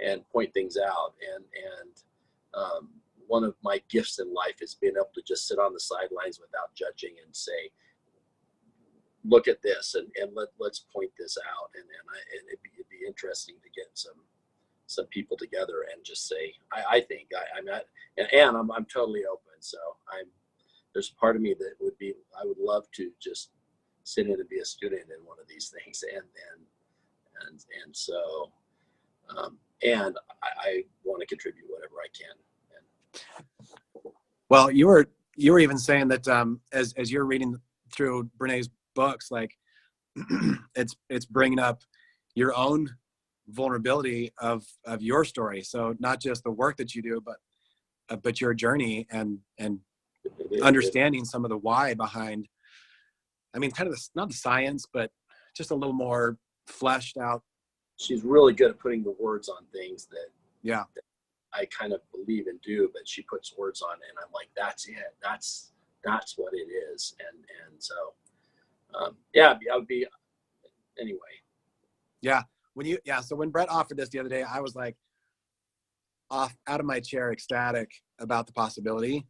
and point things out. And one of my gifts in life is being able to just sit on the sidelines without judging and say, look at this and let's point this out. And it'd be interesting to get some people together and just say, I think I'm not, and I'm totally open. So there's a part of me that I would love to just sit in and be a student in one of these things. And so, and I want to contribute whatever I can. Well, you were even saying that as you're reading through Brene's books, like it's bringing up your own vulnerability of your story. So not just the work that you do, but your journey and understanding some of the why behind. I mean, kind of not the science, but just a little more fleshed out. She's really good at putting the words on things that I kind of believe and do, but she puts words on it, and I'm like, that's it. That's what it is. And so, I would be anyway. Yeah. So when Brett offered this the other day, I was like out of my chair, ecstatic about the possibility,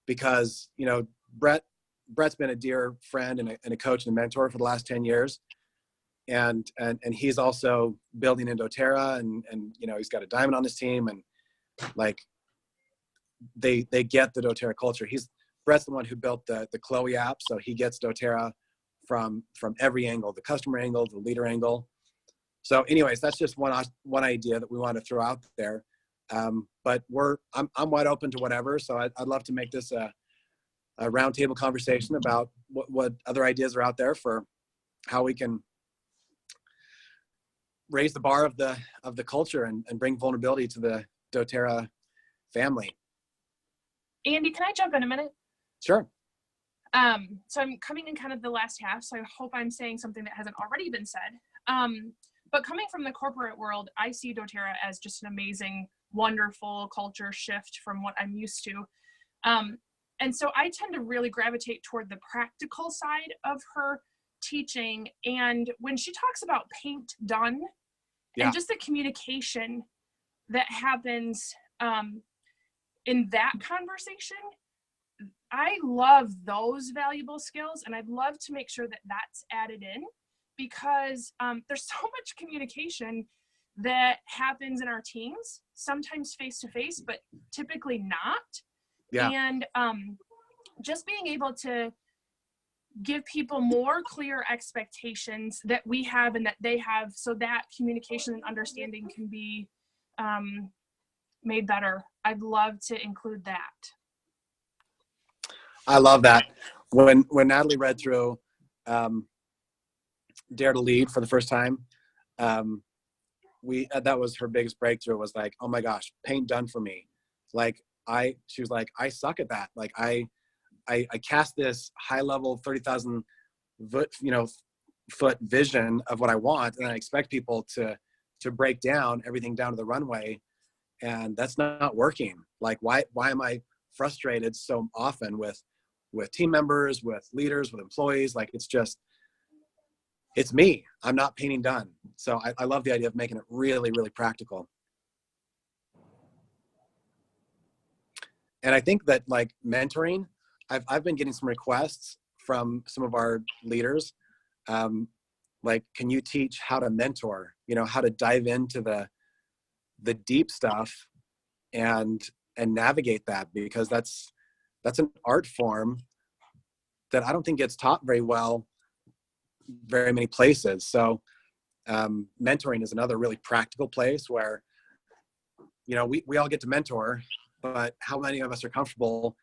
because, you know, Brett Brett's been a dear friend and a coach and a mentor for the last 10 years. And he's also building in doTERRA, and you know, he's got a diamond on his team, and like they get the doTERRA culture. Brett's the one who built the Chloe app, so he gets doTERRA from every angle, the customer angle, the leader angle. So anyways, that's just one idea that we want to throw out there. But I'm wide open to whatever. So I'd love to make this a roundtable conversation about what other ideas are out there for how we can raise the bar of the culture and bring vulnerability to the doTERRA family. Andy, can I jump in a minute? Sure. So I'm coming in kind of the last half, so I hope I'm saying something that hasn't already been said. But coming from the corporate world, I see doTERRA as just an amazing, wonderful culture shift from what I'm used to. And so I tend to really gravitate toward the practical side of her teaching. And when she talks about paint done, and just the communication that happens in that conversation, I love those valuable skills, and I'd love to make sure that that's added in, because there's so much communication that happens in our teams, sometimes face-to-face, but typically not. Yeah. And just being able to give people more clear expectations that we have and that they have, so that communication and understanding can be made better. I'd love to include that. I love that. When Natalie read through Dare to Lead for the first time, that was her biggest breakthrough, was like, oh my gosh, paint done for me. Like she was like, I suck at that. Like I cast this high level 30,000 foot vision of what I want, and I expect people to break down everything down to the runway, and that's not working. Like why am I frustrated so often with team members, with leaders, with employees? Like it's me. I'm not painting done. So I love the idea of making it really, really practical. And I think that like mentoring, I've been getting some requests from some of our leaders. Like, can you teach how to mentor, how to dive into the deep stuff and navigate that, because that's an art form that I don't think gets taught very well very many places. So mentoring is another really practical place where, we all get to mentor, but how many of us are comfortable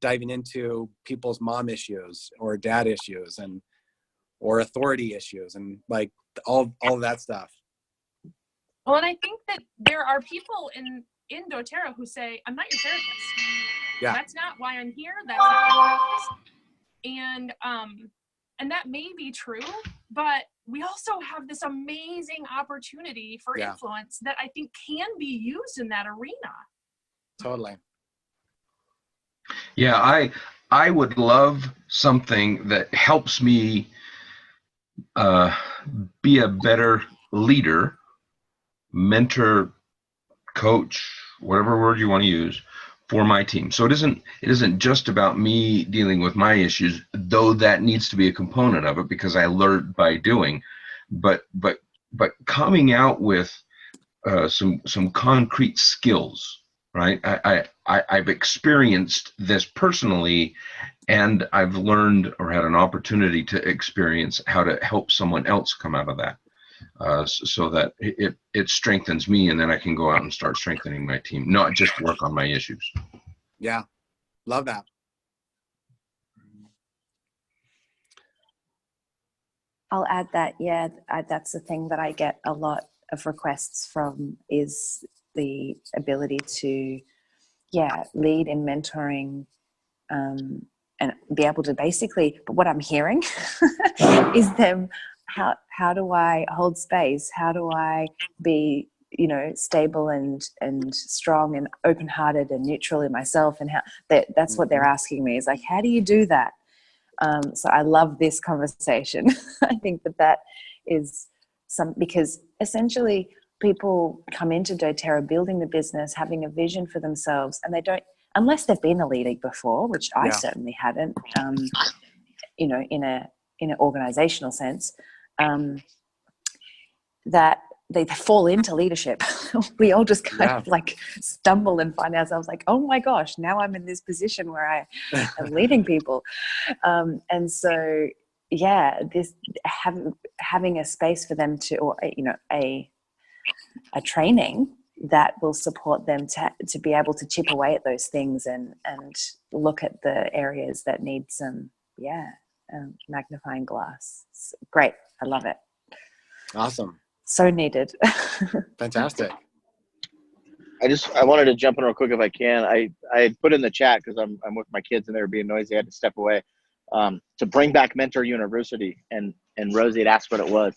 diving into people's mom issues or dad issues or authority issues and like all of that stuff? Well, and I think that there are people in doTERRA who say, I'm not your therapist. Yeah. That's not why I'm here. That's not my purpose. And that may be true, but we also have this amazing opportunity for influence that I think can be used in that arena. Totally. Yeah, I would love something that helps me be a better leader, mentor, coach, whatever word you want to use, for my team. So it isn't just about me dealing with my issues, though that needs to be a component of it because I learned by doing, but coming out with some concrete skills, right? I've experienced this personally, and I've learned or had an opportunity to experience how to help someone else come out of that, so that it strengthens me, and then I can go out and start strengthening my team, not just work on my issues. Yeah, love that. I'll add that, that's the thing that I get a lot of requests from, is the ability to, lead in mentoring, and be able to basically, but what I'm hearing is them, how do I hold space? How do I be, stable and strong and open-hearted and neutral in myself? And that's what they're asking me, is like, how do you do that? So I love this conversation. I think that is because essentially people come into doTERRA building the business, having a vision for themselves, and they don't, unless they've been a leader before, which I certainly hadn't, you know, in an organizational sense, that they fall into leadership. We all just kind of like stumble and find ourselves like, oh my gosh, now I'm in this position where I am leading people. And so, yeah, this having a space for them to, or, you know, a training that will support them to be able to chip away at those things and look at the areas that need some, magnifying glass. It's great. I love it. Awesome. So needed. Fantastic. I wanted to jump in real quick if I can. I put in the chat because I'm with my kids and they were being noisy. I had to step away to bring back Mentor University, and Rosie had asked what it was.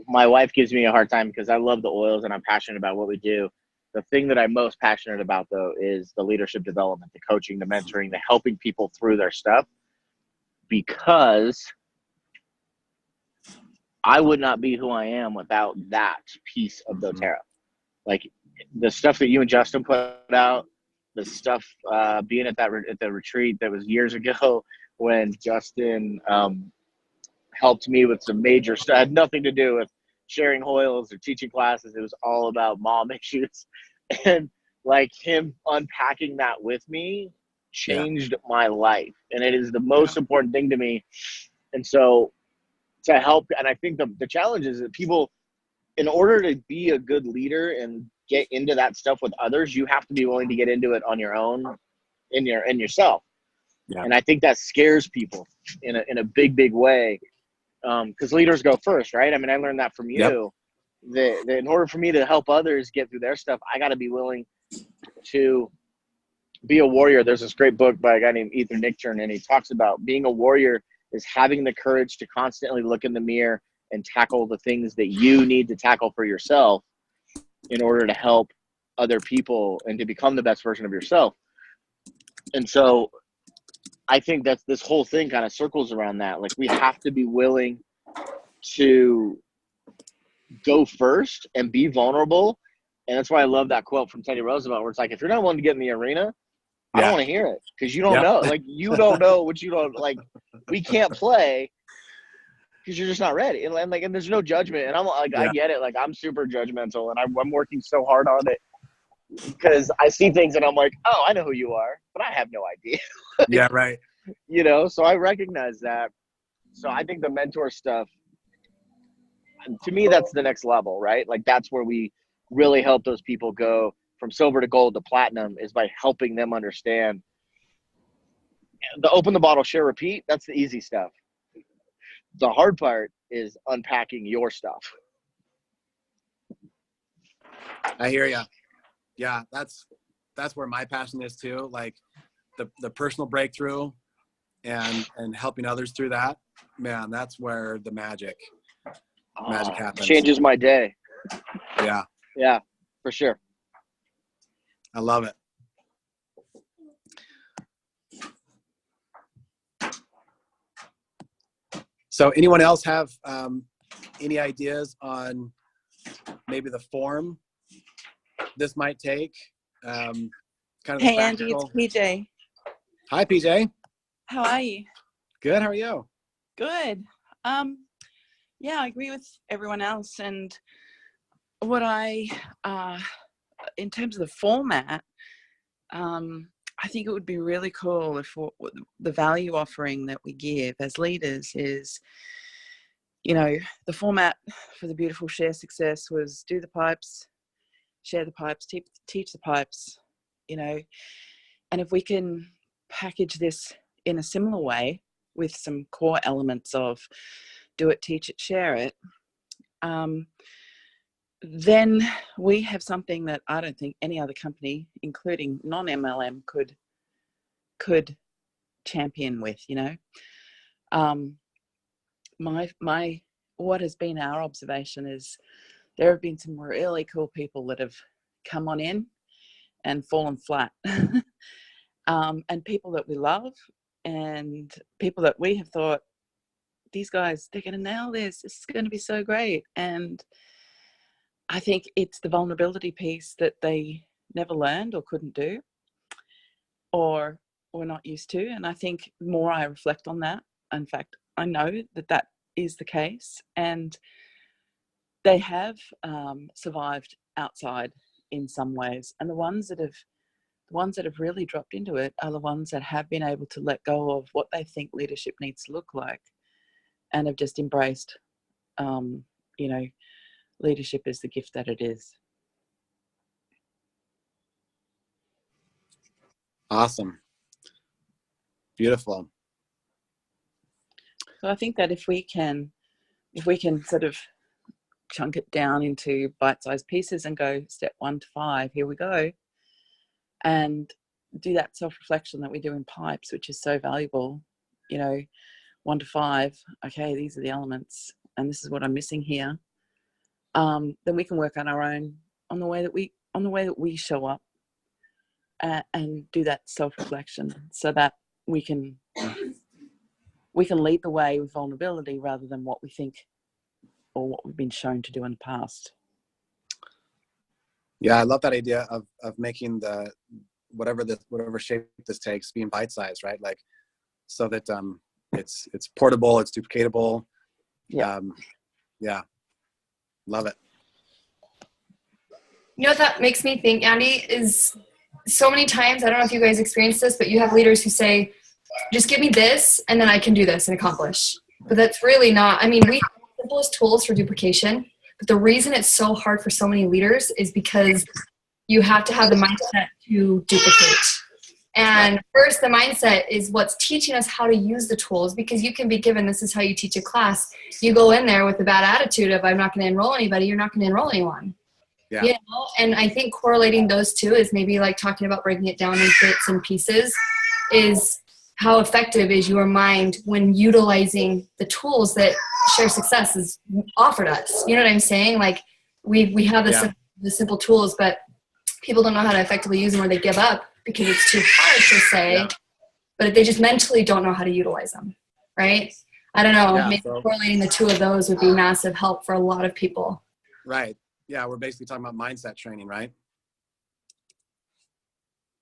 My wife gives me a hard time because I love the oils and I'm passionate about what we do. The thing that I'm most passionate about, though, is the leadership development, the coaching, the mentoring, the helping people through their stuff, because I would not be who I am without that piece of doTERRA. Like the stuff that you and Justin put out, the stuff being at the retreat that was years ago when Justin helped me with some major stuff. It had nothing to do with sharing oils or teaching classes. It was all about mom issues. And like him unpacking that with me changed my life. And it is the most important thing to me. And so to help, and I think the challenge is that people, in order to be a good leader and get into that stuff with others, you have to be willing to get into it on your own, in yourself. Yeah. And I think that scares people in a big way, because leaders go first, right? I mean, I learned that from you. That in order for me to help others get through their stuff, I got to be willing to be a warrior. There's this great book by a guy named Ethan Nichtern, and he talks about being a warrior is having the courage to constantly look in the mirror and tackle the things that you need to tackle for yourself in order to help other people and to become the best version of yourself. And so I think that this whole thing kind of circles around that. Like, we have to be willing to go first and be vulnerable. And that's why I love that quote from Teddy Roosevelt, where it's like, if you're not willing to get in the arena, I don't want to hear it, because you don't know. Like, you don't know what you don't, like, we can't play because you're just not ready. And like, and there's no judgment. And I'm like, I get it. Like, I'm super judgmental, and I'm working so hard on it because I see things and I'm like, oh, I know who you are, but I have no idea. Yeah, right. You know, so I recognize that. So I think the mentor stuff, to me, that's the next level, right? Like, that's where we really help those people go from silver to gold to platinum, is by helping them understand the open the bottle, share, repeat. That's the easy stuff. The hard part is unpacking your stuff. I hear you. Yeah, that's where my passion is too. Like the personal breakthrough and helping others through that, man, that's where the magic happens. Changes my day. Yeah. Yeah, for sure. I love it. So anyone else have any ideas on maybe the form this might take? Kind of hey, Andy, it's PJ. Hi, PJ. How are you? Good. How are you? Good. Yeah, I agree with everyone else. And what in terms of the format, I think it would be really cool if the value offering that we give as leaders is, you know, the format for the Beautiful Share Success was do the pipes, share the pipes, teach the pipes, you know. And if we can package this in a similar way with some core elements of do it, teach it, share it, then we have something that I don't think any other company, including non-MLM, could champion with, you know. What has been our observation is there have been some really cool people that have come on in and fallen flat. And people that we love and people that we have thought, these guys, they're going to nail this. This is going to be so great. And I think it's the vulnerability piece that they never learned or couldn't do, or we're not used to. And I think the more I reflect on that, in fact, I know that that is the case, and they have survived outside in some ways. And the ones that have really dropped into it are the ones that have been able to let go of what they think leadership needs to look like, and have just embraced, leadership is the gift that it is. Awesome. Beautiful. So I think that if we can sort of chunk it down into bite-sized pieces and go step 1 to 5, here we go, and do that self-reflection that we do in pipes, which is so valuable, 1 to 5, okay, these are the elements and this is what I'm missing here, then we can work on our own, on the way that we show up, and do that self-reflection, so that we can lead the way with vulnerability rather than what we think or what we've been shown to do in the past. Yeah, I love that idea of making the whatever shape this takes being bite-sized, right? Like, so that it's portable, it's duplicatable. Yeah. Love it. You know what that makes me think, Andy, is so many times, I don't know if you guys experience this, but you have leaders who say, just give me this and then I can do this and accomplish. But that's really not, we have the simplest tools for duplication, but the reason it's so hard for so many leaders is because you have to have the mindset to duplicate. And first, the mindset is what's teaching us how to use the tools, because you can be given, this is how you teach a class. You go in there with a bad attitude of, I'm not going to enroll anybody, you're not going to enroll anyone. Yeah. And I think correlating those two is maybe like talking about breaking it down in bits and pieces, is how effective is your mind when utilizing the tools that Share Success has offered us. You know what I'm saying? Like we have the simple tools, but people don't know how to effectively use them, or they give up because it's too hard to say, but they just mentally don't know how to utilize them. Right. I don't know. Maybe correlating the two of those would be massive help for a lot of people. Right. Yeah, we're basically talking about mindset training, right?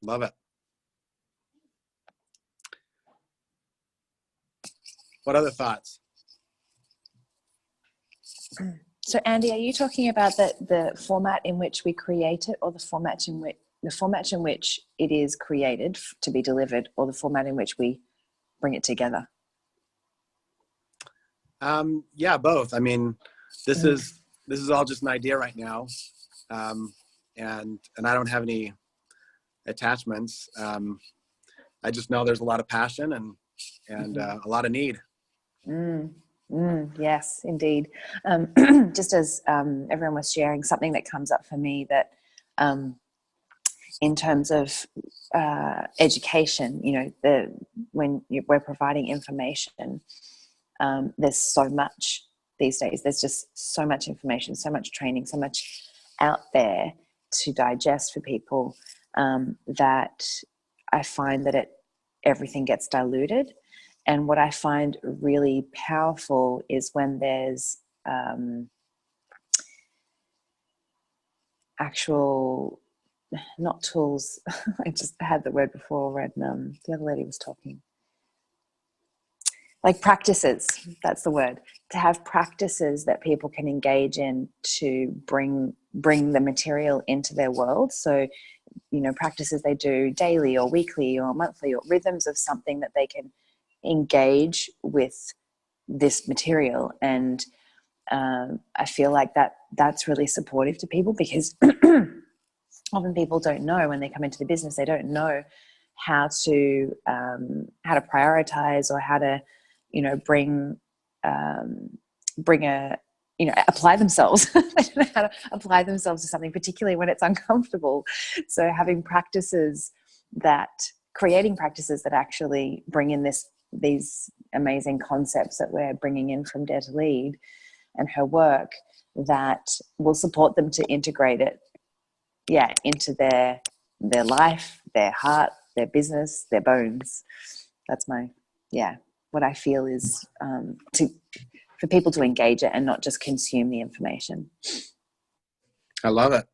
Love it. What other thoughts? So Andy, are you talking about the format in which we create it, or the format in which it is created to be delivered, or the format in which we bring it together? Yeah, both. This is all just an idea right now, and I don't have any attachments. I just know there's a lot of passion and a lot of need. Yes, indeed. Just as everyone was sharing, something that comes up for me that in terms of education, when we're providing information, there's so much these days. There's just so much information, so much training, so much out there to digest for people, that I find that everything gets diluted. And what I find really powerful is when there's actual, not tools. I just had the word before, and the other lady was talking. Like practices, that's the word. To have practices that people can engage in to bring the material into their world. So, practices they do daily or weekly or monthly, or rhythms of something that they can engage with this material. And I feel like that's really supportive to people, because often people don't know, when they come into the business, they don't know how to prioritize, or how to apply themselves. They don't know how to apply themselves to something, particularly when it's uncomfortable. So creating practices that actually bring in these amazing concepts that we're bringing in from Dare to Lead and her work, that will support them to integrate it, into their life, their heart, their business, their bones. That's what I feel is for people to engage it and not just consume the information. I love it.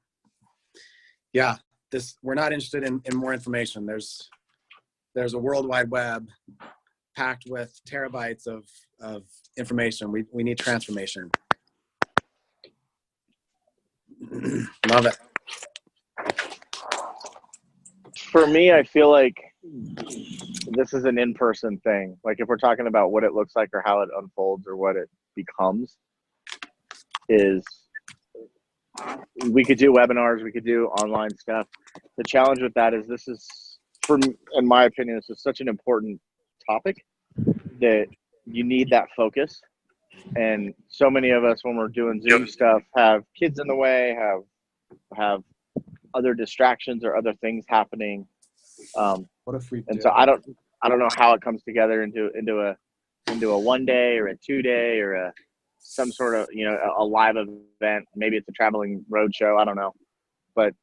Yeah, we're not interested in more information. there's a World Wide Web packed with terabytes of information. We need transformation. Love it. For me, I feel like this is an in-person thing. Like if we're talking about what it looks like or how it unfolds or what it becomes, is we could do webinars, we could do online stuff. The challenge with that is this is, in my opinion, this is such an important topic that you need that focus. And so many of us, when we're doing Zoom stuff, have kids in the way, have other distractions or other things happening. What if we? And so I don't know how it comes together into a 1 day or a 2 day or some sort of, you know, a live event. Maybe it's a traveling road show. I don't know, but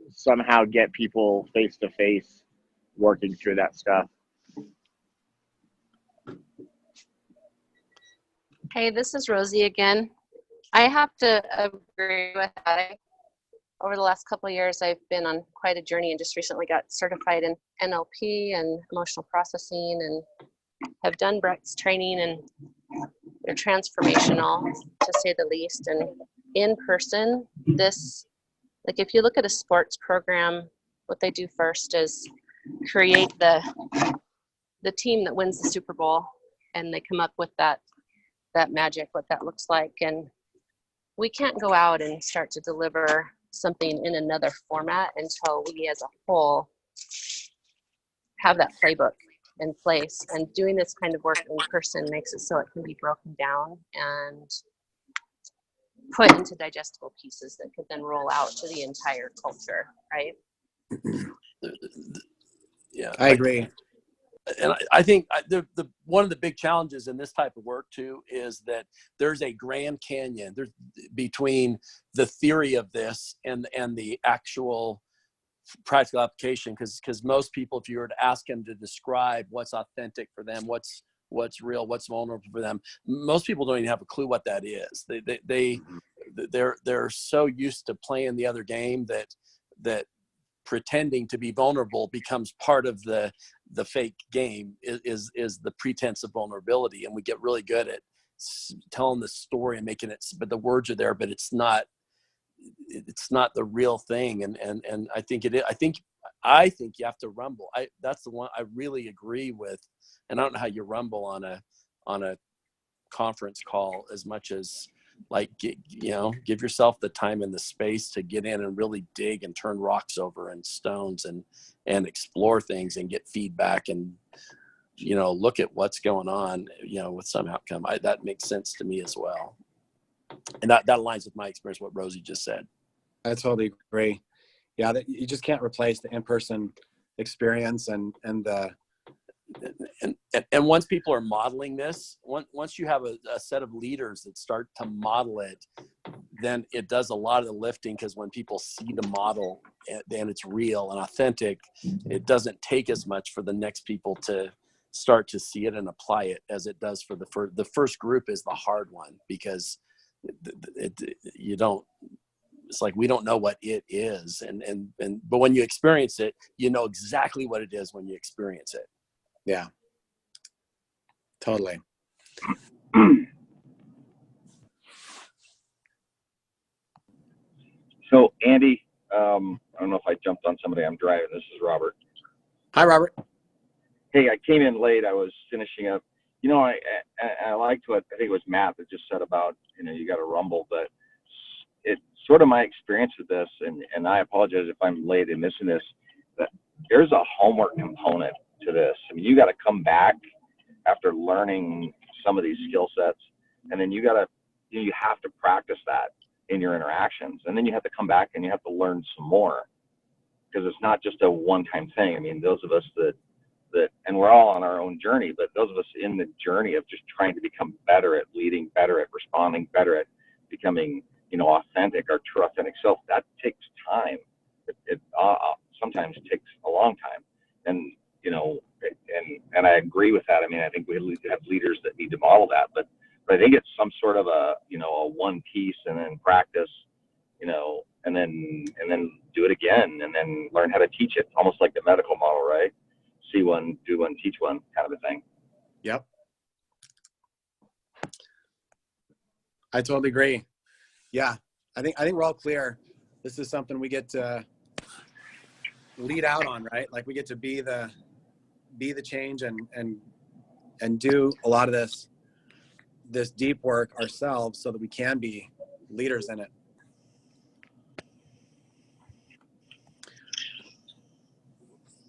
somehow get people face to face working through that stuff. Hey, this is Rosie again. I have to agree with that. Over the last couple of years, I've been on quite a journey and just recently got certified in NLP and emotional processing and have done Brecht's training, and they're transformational, to say the least. And in person, this, like if you look at a sports program, what they do first is create the team that wins the Super Bowl, and they come up with that magic, what that looks like. And we can't go out and start to deliver something in another format until we as a whole have that playbook in place. And doing this kind of work in person makes it so it can be broken down and put into digestible pieces that could then roll out to the entire culture, right? Yeah, I agree. And I think the one of the big challenges in this type of work too is that there's a Grand Canyon between the theory of this and the actual practical application. Because most people, if you were to ask them to describe what's authentic for them, what's real, what's vulnerable for them, most people don't even have a clue what that is. They're so used to playing the other game that pretending to be vulnerable becomes part of the fake game, is the pretense of vulnerability. And we get really good at telling the story and making it, but the words are there, but it's not the real thing. And I think it is. I think you have to rumble. That's the one I really agree with. And I don't know how you rumble on a conference call as much as, like, give yourself the time and the space to get in and really dig and turn rocks over and stones and explore things and get feedback and, look at what's going on, with some outcome. That makes sense to me as well. And that aligns with my experience, what Rosie just said. I totally agree. Yeah, you just can't replace the in-person experience and once people are modeling this, once you have a set of leaders that start to model it, then it does a lot of the lifting, because when people see the model and it's real and authentic, it doesn't take as much for the next people to start to see it and apply it as it does for the first group. Is the hard one, because it's like we don't know what it is, but when you experience it, you know exactly what it is when you experience it. Yeah, totally. So, Andy, I don't know if I jumped on somebody. I'm driving. This is Robert. Hi, Robert. Hey, I came in late. I was finishing up. I liked what, I think it was Matt that just said about, you got to rumble, but it's sort of my experience with this, and I apologize if I'm late in missing this, but there's a homework component to this. I mean, you got to come back after learning some of these skill sets, and then you have to practice that in your interactions, and then you have to come back and you have to learn some more, because it's not just a one-time thing. I mean, those of us that and we're all on our own journey, but those of us in the journey of just trying to become better at leading, better at responding, better at becoming, authentic, our true authentic self, that takes time. It sometimes takes a long time. And, and I agree with that. I mean, I think we have leaders that need to model that, but I think it's some sort of a one piece, and then practice, and then do it again, and then learn how to teach it, almost like the medical model, right? see one, do one, teach one kind of a thing. Yep. I totally agree. Yeah. I think we're all clear. This is something we get to lead out on, right? Like we get to be the change and do a lot of this deep work ourselves so that we can be leaders in it.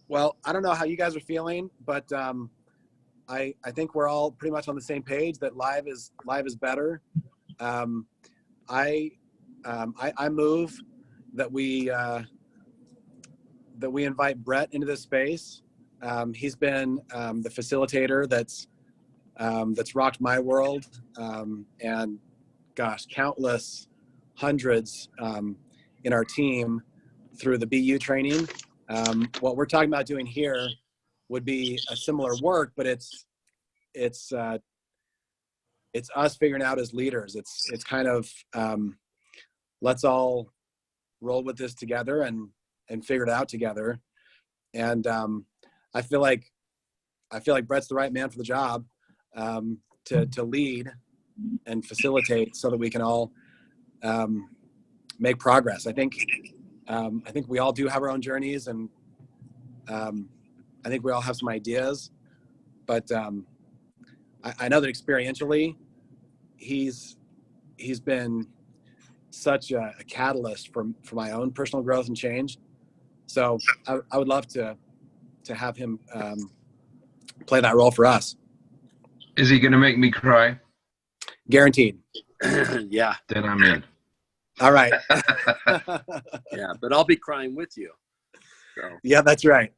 Well, I don't know how you guys are feeling, but I think we're all pretty much on the same page that live is better. I move that we invite Brett into this space. He's been the facilitator that's rocked my world, and gosh, countless hundreds in our team through the BU training. What we're talking about doing here would be a similar work, but it's us figuring out as leaders. It's kind of let's all roll with this together and figure it out together. And I feel like Brett's the right man for the job, to lead and facilitate so that we can all make progress. I think we all do have our own journeys, and I think we all have some ideas, but I know that experientially he's been such a catalyst for my own personal growth and change. So I would love to have him play that role for us. Is he going to make me cry? Guaranteed. Yeah. Then I'm in. All right. Yeah, but I'll be crying with you. So. Yeah, that's right.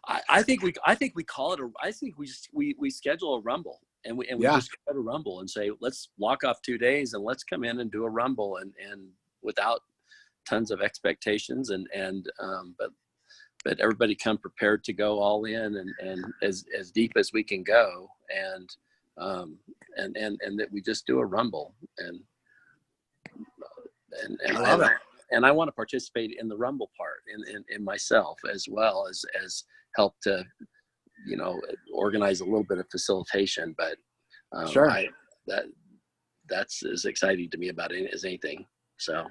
I think we call it we schedule a rumble, and we just go to rumble and say, let's walk off 2 days and let's come in and do a rumble, and without tons of expectations, but everybody come prepared to go all in and as deep as we can go, and that we just do a rumble, and I love it. And I want to participate in the rumble part in myself, as well as help to, organize a little bit of facilitation. But sure, that's as exciting to me about it as anything. So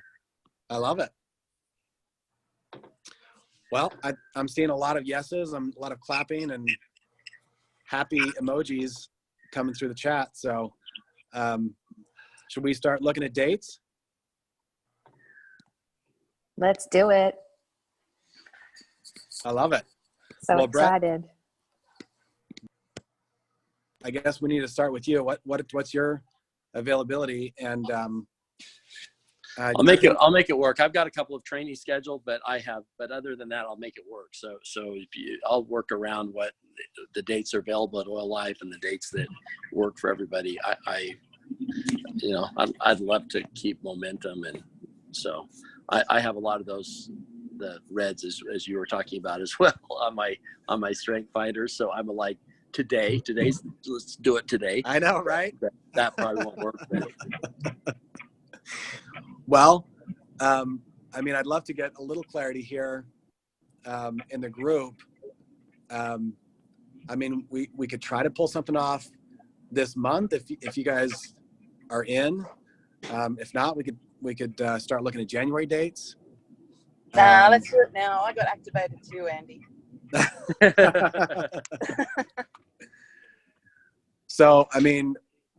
I love it. Well, I'm seeing a lot of yeses, a lot of clapping and happy emojis coming through the chat. So should we start looking at dates? Let's do it. I love it. So well, Brett, excited. I guess we need to start with you. What's your availability? And I'll make it work. I've got a couple of trainings scheduled, but other than that, I'll make it work. So I'll work around what the dates are available at Oil Life and the dates that work for everybody. I'd love to keep momentum, and so I have a lot of those, the reds as you were talking about as well on my strength finders. So I'm like, today's let's do it today. I know, right? That probably won't work. Well, I'd love to get a little clarity here in the group. We could try to pull something off this month if you guys are in. If not, we could start looking at January dates. Nah, let's do it now. I got activated too, Andy. So,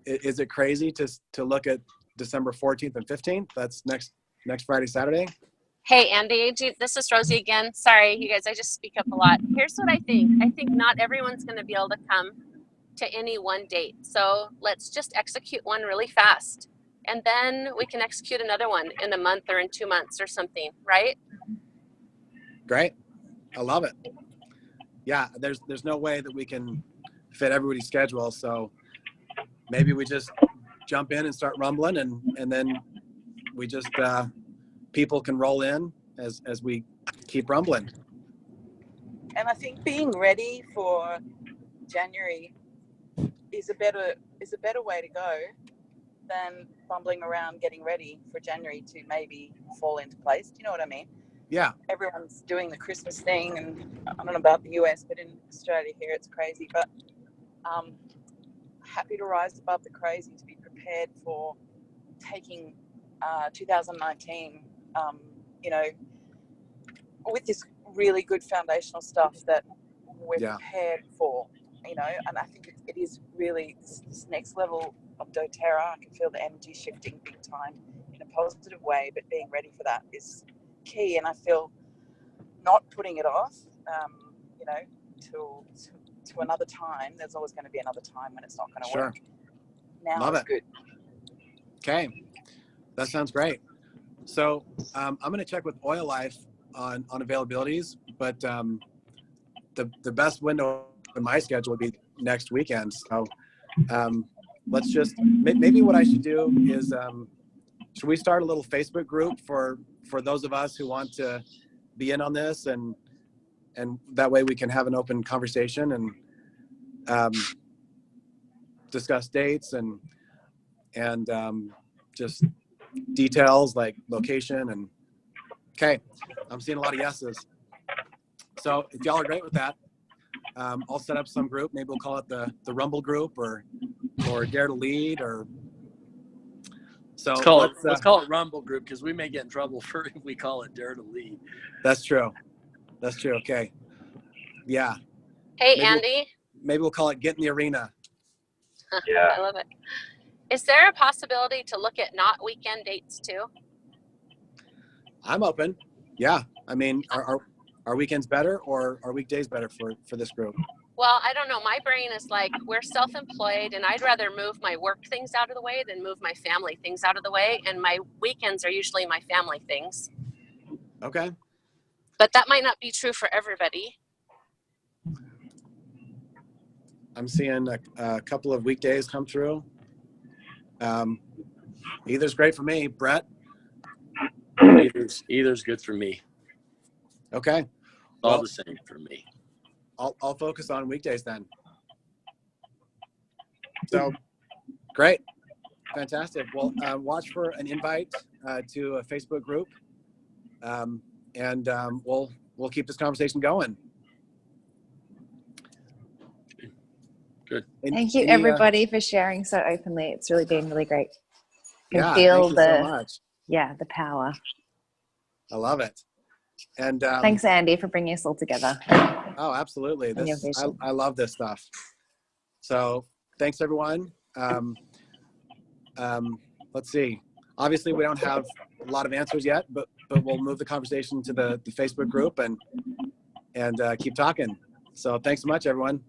is it crazy to look at December 14th and 15th? That's next Friday, Saturday. Hey, Andy, this is Rosie again. Sorry, you guys, I just speak up a lot. Here's what I think. I think not everyone's going to be able to come to any one date. So let's just execute one really fast. And then we can execute another one in a month or in 2 months or something, right? Great. I love it. Yeah, there's no way that we can fit everybody's schedule. So maybe we just jump in and start rumbling, and then we just people can roll in as we keep rumbling. And I think being ready for January is a better way to go than fumbling around getting ready for January to maybe fall into place. Do you know what I mean? Yeah. Everyone's doing the Christmas thing, and I don't know about the US, but in Australia here it's crazy. But happy to rise above the crazy, to be prepared for taking 2019, you know, with this really good foundational stuff that we're prepared for, you know. And I think it is really this next level of doTERRA. I can feel the energy shifting big time in a positive way, but being ready for that is key. And I feel not putting it off, you know, to another time. There's always going to be another time when it's not going to work. Now Love is it. good. Okay, that sounds great. So I'm going to check with Oil Life on availabilities, but the best window in my schedule would be next weekend. So let's just, maybe what I should do is, should we start a little Facebook group for those of us who want to be in on this, and that way we can have an open conversation and discuss dates and just details like location and. Okay, I'm seeing a lot of yeses. So if y'all are great with that, I'll set up some group. Maybe we'll call it the Rumble group or Dare to Lead, or so. Let's call it Rumble group, because we may get in trouble for if we call it Dare to Lead. That's true. That's true. Okay. Yeah. Hey, maybe Andy. Maybe we'll call it Get in the Arena. Yeah. I love it. Is there a possibility to look at not weekend dates too? I'm open. Yeah. I mean, are weekends better or are weekdays better for this group? Well, I don't know. My brain is like, we're self-employed, and I'd rather move my work things out of the way than move my family things out of the way. And my weekends are usually my family things. Okay. But that might not be true for everybody. I'm seeing a couple of weekdays come through. Either's great for me. Brett? Either's good for me. Okay. All the same for me. I'll focus on weekdays then. So great. Fantastic. Well, watch for an invite to a Facebook group. And we'll keep this conversation going. Good. Thank you, everybody, for sharing so openly. It's really been really great. You can Yeah, feel thank you so much. the power. I love it. And thanks, Andy, for bringing us all together. Oh, absolutely. And your vision. I love this stuff. So thanks, everyone. Let's see. Obviously, we don't have a lot of answers yet, but we'll move the conversation to the Facebook group and keep talking. So thanks so much, everyone.